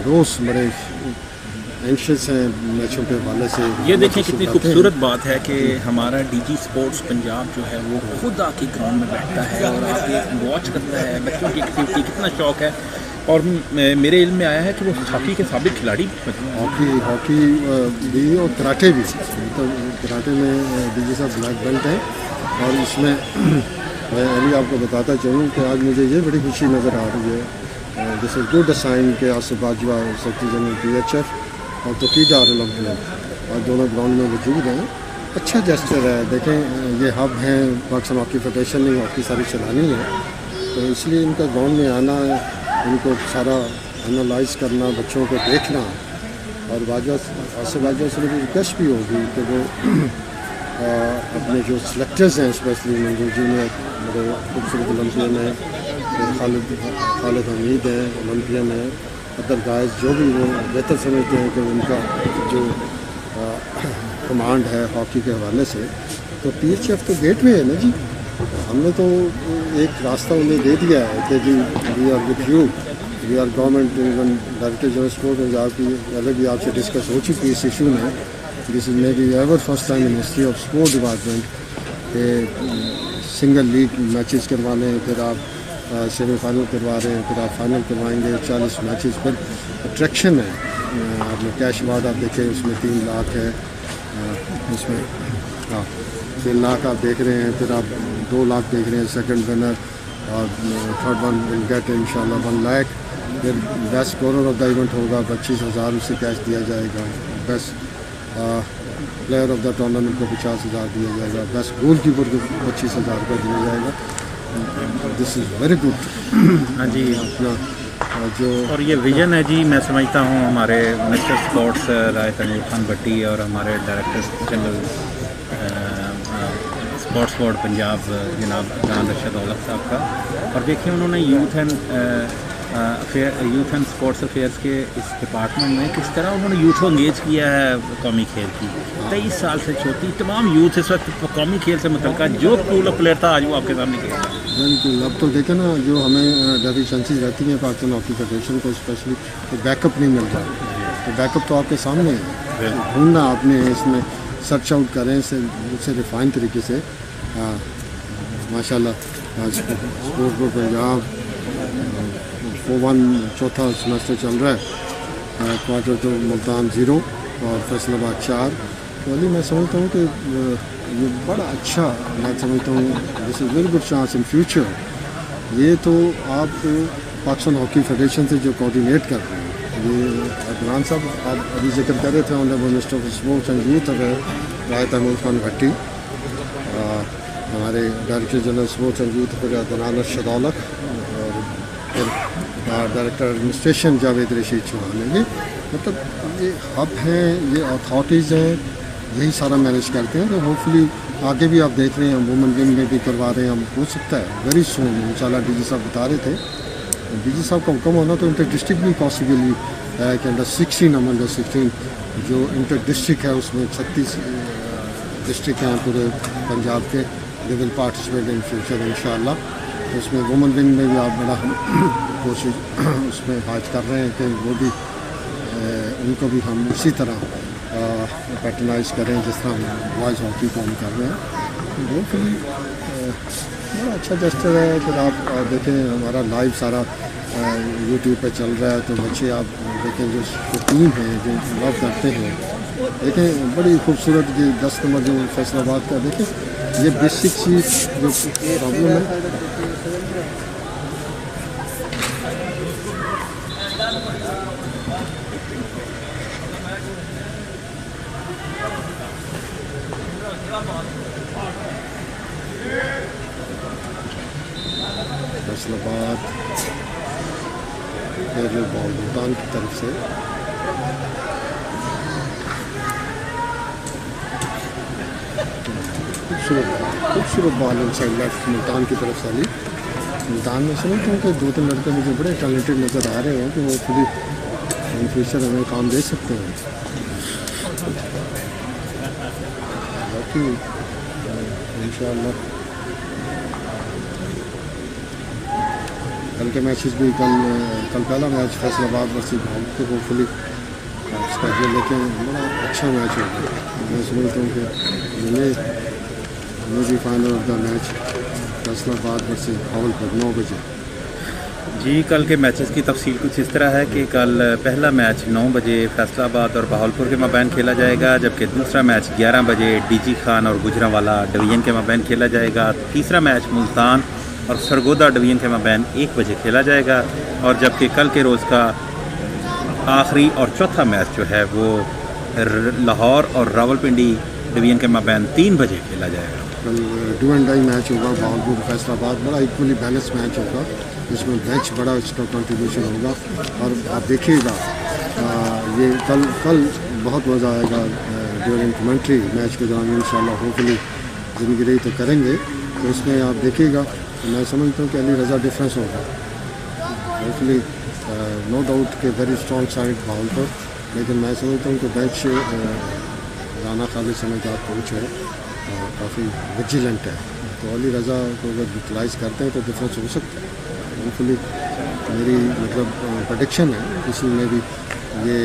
रोज़ बड़े एंशियस हैं मैचों के हवाले से। ये देखिए कितनी खूबसूरत बात है कि हमारा डीजी स्पोर्ट्स पंजाब जो है वो खुद आके ग्राउंड में बैठता है और आके वॉच करता है, बच्चों की एक्टिविटी कितना शौक है। और मेरे इल्म में आया है कि वो हॉकी के साबिक खिलाड़ी हॉकी भी और कराटे भी, तो कराटे में डीजी साहब ब्लैक बेल्ट हैं। और इसमें मैं अभी आपको बताता चलूँ कि आज मुझे ये बड़ी खुशी नज़र आ रही है, दिस इज़ गुड साइन के Asif Bajwa secretary general PHF और तोकीदा ओलंपियन और दोनों ग्राउंड में मौजूद हैं। अच्छा जेस्चर है। देखें ये हब हैं, पाकिस्तान हॉकी फेडरेशन ने हॉकी सारी चलानी है, तो इसलिए इनका ग्राउंड में आना, इनको सारा एनालाइज करना, बच्चों को देखना। और आसिफ बाजवा से मेरी रिक्वेस्ट भी होगी कि वो अपने जो सिलेक्टर्स हैं, स्पेशली मंजूर जी में बड़े खूबसूरत ओलंपियन हैं, खालिद हमीद हैं ओलंपियन हैं, अदर गाइस जो भी वो बेहतर समझते हैं कि उनका जो कमांड है हॉकी के हवाले से, तो PHF तो गेट में है ना जी। हमने तो एक रास्ता उन्हें दे दिया है कि जी we are with you, we are government. Even director general sport Punjab की अलग भी आपसे डिस्कस हो चुकी है इस इशू में। This is may be ever first time in history of sport department के सिंगल लीग मैचेस करवाने, फिर आप सेमीफाइनल करवा रहे हैं, फिर आप फाइनल करवाएंगे, 40 मैचेस पर अट्रैक्शन है। आपने कैश अवार्ड आप देखें, उसमें 3 लाख है, उसमें 3 लाख आप देख रहे हैं, फिर आप 2 लाख देख रहे हैं सेकंड विनर, और थर्ड वन विल गेट इंशाल्लाह 1 लाख। फिर best scorer of the event होगा, 25,000 उसे कैश दिया जाएगा। Best player of the tournament को 50,000 दिया जाएगा। बेस्ट गोल कीपर को 25,000 रुपये दिया जाएगा। This is very good. हाँ जी अपना जो और ये विजन है जी, मैं समझता हूँ हमारे मिनिस्टर स्पोर्ट्स राय तनवीर खान भट्टी और हमारे director general sports board Punjab जनाब अदनान अरशद औलख साहब का। और देखिए उन्होंने यूथ एंड स्पोर्ट्स अफेयर्स के इस डिपार्टमेंट में किस तरह उन्होंने यूथ को इंगेज किया है कौमी खेल की। 23 साल से छोटी तमाम यूथ इस वक्त कौमी खेल से मुतल्लिक़ जो पूल ऑफ प्लेयर था आज वो आपके सामने खेल रहा है। बिल्कुल। अब तो देखें ना, जो हमें डेफिशिएंसीज रहती हैं पाकिस्तान हॉकी फेडरेशन को स्पेशली, तो बैकअप नहीं मिल रहा। तो बैकअप तो आपके सामने है, ढूंढना आपने इसमें सर्च आउट करें उससे रिफाइन तरीके से। माशाल्लाह आज स्पोर्ट बोर्ड पंजाब 4-1 चौथा सेमेस्टर चल रहा है। क्वार्टर तो मुल्तान 0 और फैसलाबाद 4। तो अली मैं समझता हूँ कि ये बड़ा अच्छा, मैं समझता हूँ this is very good chance in future. ये तो आप पाकिस्तान हॉकी फेडरेशन से जो कोऑर्डिनेट कर रहे हैं, ये अदनान साहब आप अभी जिक्र कर रहे थे, honourable minister of sports and youth Rai Tanveer Khan Bhatti, हमारे director general sports and youth पर अदनान अरशद औलख, और फिर डायरेक्टर एडमिनिस्ट्रेशन जावेद रशीद चौहान है। ये मतलब ये हब हैं, ये अथॉरिटीज़ हैं, यही सारा मैनेज करते हैं। तो होपफुली आगे भी आप देख रहे हैं, वुमेन विंग में भी करवा रहे हैं हम, हो सकता है वेरी सून इंशाल्लाह। डीजी साहब बता रहे थे, डीजी साहब का हुक्म होना तो इंटर डिस्ट्रिक्ट भी पॉसिबली है कि अंडर 16 हम अंडर 16 जो इंटर डिस्ट्रिक्ट है उसमें 36 डिस्ट्रिक्ट हैं पूरे पंजाब के, they will participate in future इंशाल्लाह। तो उसमें वुमेन विंग में भी आप बड़ा हम कोशिश उसमें आज कर रहे हैं कि वो भी उनको भी हम उसी तरह पैटर्नाइज करें जिस तरह हम बॉयज़ हॉकी को हम कर रहे हैं। वो फिर बड़ा अच्छा जेस्चर है कि आप देखें, हमारा लाइव सारा यूट्यूब पे चल रहा है, तो बच्चे आप देखें जो टीम है जो लव करते हैं, देखें बड़ी खूबसूरत ये 10 नंबर जो फैसलाबाद का, देखें ये बेसिक चीज़ जो प्रॉब्लम है। फैसलाबाद जो बॉल मुल्तान की तरफ से खूबसूरत बॉल इनसाइड लेफ्ट मुल्तान की तरफ से अली। मुल्तान में समझता हूँ कि 2-3 लड़के मुझे बड़े टैलेंटेड नज़र आ रहे हैं कि वो खुद इन फ्यूचर हमें काम दे सकते हैं। बाकी इंशाअल्लाह कल के मैचेस भी कल पहला match Faisalabad versus Bahawalpur hopefully schedule, लेकिन बड़ा अच्छा मैच होगा। मैं समझता हूँ कि मिले भी final of the match Faisalabad versus Bahawalpur 9 बजे। जी, कल के मैचेस की तफसील कुछ इस तरह है कि कल पहला मैच 9 बजे फैसलाबाद और बहावलपुर के माबैन खेला जाएगा, जबकि दूसरा मैच 11 बजे डीजी खान और गुजरांवाला डिवीज़न के माबैन खेला जाएगा। तीसरा मैच मुल्तान और सरगोदा डिवीज़न के माबैन 1 बजे खेला जाएगा, और जबकि कल के रोज़ का आखिरी और चौथा मैच जो है वो लाहौर और रावलपिंडी डिवीज़न के माबैन 3 बजे खेला जाएगा। कल डू एंड डाई मैच होगा, भावलपुर फैसलाबाद बड़ा इक्वली बैलेंस मैच होगा, जिसमें बेंच बड़ा इसका कंट्रीब्यूशन होगा। और आप देखिएगा ये कल बहुत मज़ा आएगा ड्यूरिंग कमेंट्री मैच के दौरान इंशाल्लाह होपफुली ज़िंदगी रही तो करेंगे, तो इसमें आप देखिएगा। मैं समझता हूँ कि अली रज़ा डिफरेंस होगा होपफुली, नो डाउट कि वेरी स्ट्रॉन्ग साइड भावलपुर, लेकिन मैं समझता हूँ कि बेंच राना खालिद समझदार कोच है, काफ़ी विजिलेंट है, तो अली रज़ा को अगर यूटिलाइज़ करते हैं तो डिफरेंस हो सकता है। होपफुली मेरी मतलब प्रेडिक्शन है किसी में भी ये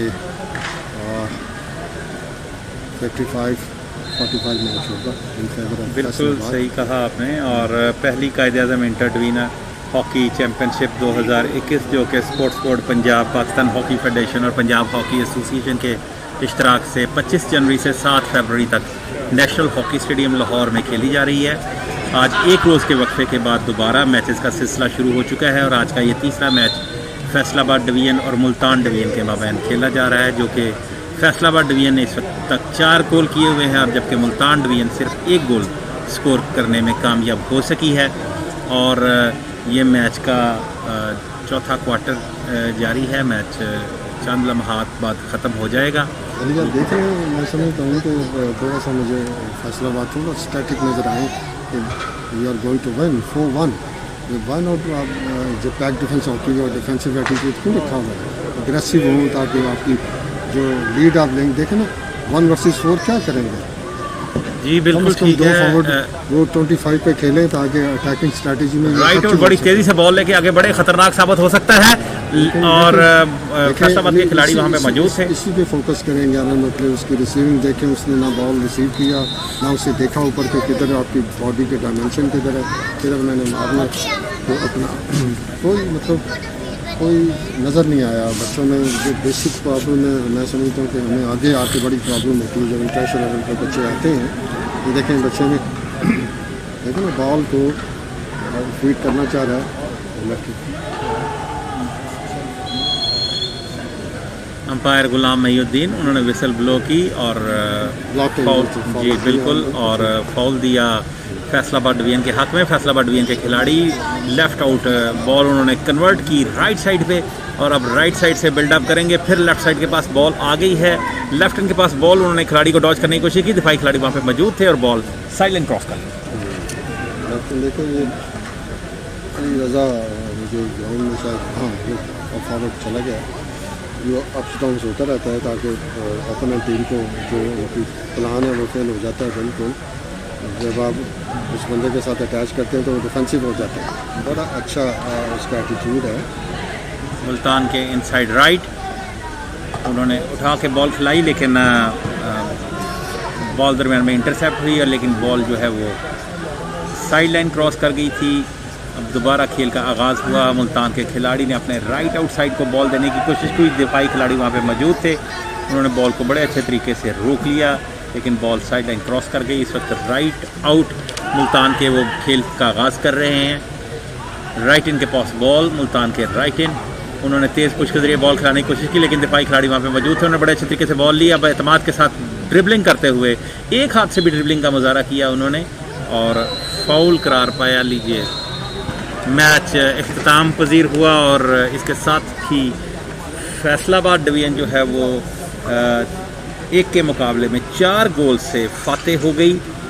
55-45 मैच होगा इन फेवर ऑफ। बिल्कुल सही कहा आपने। और पहली कायदे-आज़म इंटर डिवीज़न हॉकी चैम्पियनशिप 2021 जो कि sports board Punjab, Pakistan hockey federation और पंजाब हॉकी एसोसिएशन के इश्तराक से 25 जनवरी से 7 फरवरी तक नेशनल हॉकी स्टेडियम लाहौर में खेली जा रही है। आज एक रोज़ के वक्फे के बाद दोबारा मैचेस का सिलसिला शुरू हो चुका है, और आज का ये तीसरा मैच फैसलाबाद डिवीज़न और मुल्तान डिवीज़न के माबैन खेला जा रहा है, जो कि फैसलाबाद डिवीज़न ने इस वक्त तक 4 गोल किए हुए हैं, और जबकि मुल्तान डिवीज़न सिर्फ 1 गोल स्कोर करने में कामयाब हो सकी है। और ये मैच का चौथा क्वार्टर जारी है, मैच चंद लम्हात बाद ख़त्म हो जाएगा। अली आप देख रहे हैं, मैं समझता हूँ कि थोड़ा सा मुझे फैसलाबाद थोड़ा स्टैटिक नज़र आए कि we are going to win 4-1। One out आप जो पैक डिफेंस हॉकी और डिफेंसिव एटीट्यूड क्यों रखा हुआ है, अग्रेसिव हो ताकि आपकी जो लीड आप लेंगे, देखें ना 1 वर्सेस 4 क्या करेंगे। जी बिल्कुल ठीक है, वो 25 पे खेलें ताकि अटैकिंग स्ट्रेटजी में राइट और बड़ी तेज़ी से बॉल लेके आगे बड़े खतरनाक साबित हो सकता है। और फैसलाबाद के खिलाड़ी वहाँ पे मौजूद थे। इसी पे फोकस करेंगे, मतलब उसकी रिसीविंग देखें, उसने ना बॉल रिसीव किया ना उसे देखा ऊपर के किधर आपकी बॉडी के डायमेंशन किधर है, किधर मैंने मारना, तो अपना कोई मतलब कोई नज़र नहीं आया। बच्चों में जो बेसिक प्रॉब्लम है, मैं समझता हूँ कि हमें आगे आके बड़ी प्रॉब्लम होती है जब इंटरनेशनल लेवल पर बच्चे आते हैं। ये देखें बच्चे में देखें ना बॉल को फीड करना चाह रहा है लड़की। अंपायर गुलाम महीउद्दीन, उन्होंने विसल ब्लो की और फाउल, जी बिल्कुल, और फाउल दिया फैसलाबाद डिवीजन के हक में। फैसलाबाद डिवीजन के खिलाड़ी लेफ़्ट आउट बॉल उन्होंने कन्वर्ट की राइट साइड पे, और अब राइट साइड से बिल्डअप करेंगे, फिर लेफ्ट साइड के पास बॉल आ गई है। लेफ्ट हैंड के पास बॉल, उन्होंने खिलाड़ी को डॉज करने की कोशिश की, दिफाई खिलाड़ी वहाँ पे मौजूद थे और बॉल साइड लाइन क्रॉस कर ली। देखो ये रज़ा मुझे ग्राउंड में शायद वो फॉरवर्ड चला गया, जो अप्स डाउन होता रहता है ताकि ओपोनेंट टीम को जो उनकी प्लान है वो फेल हो जाता है। बिल्कुल जब आप उस बंदे के साथ अटैच करते हैं तो वो डिफेंसिव हो जाता है। बड़ा अच्छा उसका एटीट्यूड है। मुल्तान के इनसाइड राइट उन्होंने उठा के बॉल खिलाई, लेकिन बॉल दरमियान में इंटरसेप्ट हुई, और लेकिन बॉल जो है वो साइड लाइन क्रॉस कर गई थी। अब दोबारा खेल का आगाज़ हुआ। मुल्तान के खिलाड़ी ने अपने राइट आउट साइड को बॉल देने की कोशिश की, दिफाई खिलाड़ी वहाँ पे मौजूद थे, उन्होंने बॉल को बड़े अच्छे तरीके से रोक लिया, लेकिन बॉल साइड लाइन क्रॉस कर गई। इस वक्त राइट आउट मुल्तान के वो खेल का आगाज़ कर रहे हैं। राइट इन के पास बॉल, मुल्तान के राइट इन, उन्होंने तेज़ पुश के ज़रिए बॉल खिलाने की कोशिश की, लेकिन दिफाई खिलाड़ी वहाँ पे मौजूद थे, उन्होंने बड़े अच्छे तरीके से बॉल ली। अब एतमाद के साथ ड्रिबलिंग करते हुए एक हाथ से भी ड्रिबलिंग का मुजाहरा किया उन्होंने, और फाउल करार पाया। लीजिए, मैच इख्तिताम पजीर हुआ, और इसके साथ ही फैसलाबाद डिवीज़न जो है वो एक के मुकाबले में 4 गोल से फातेह हो गई।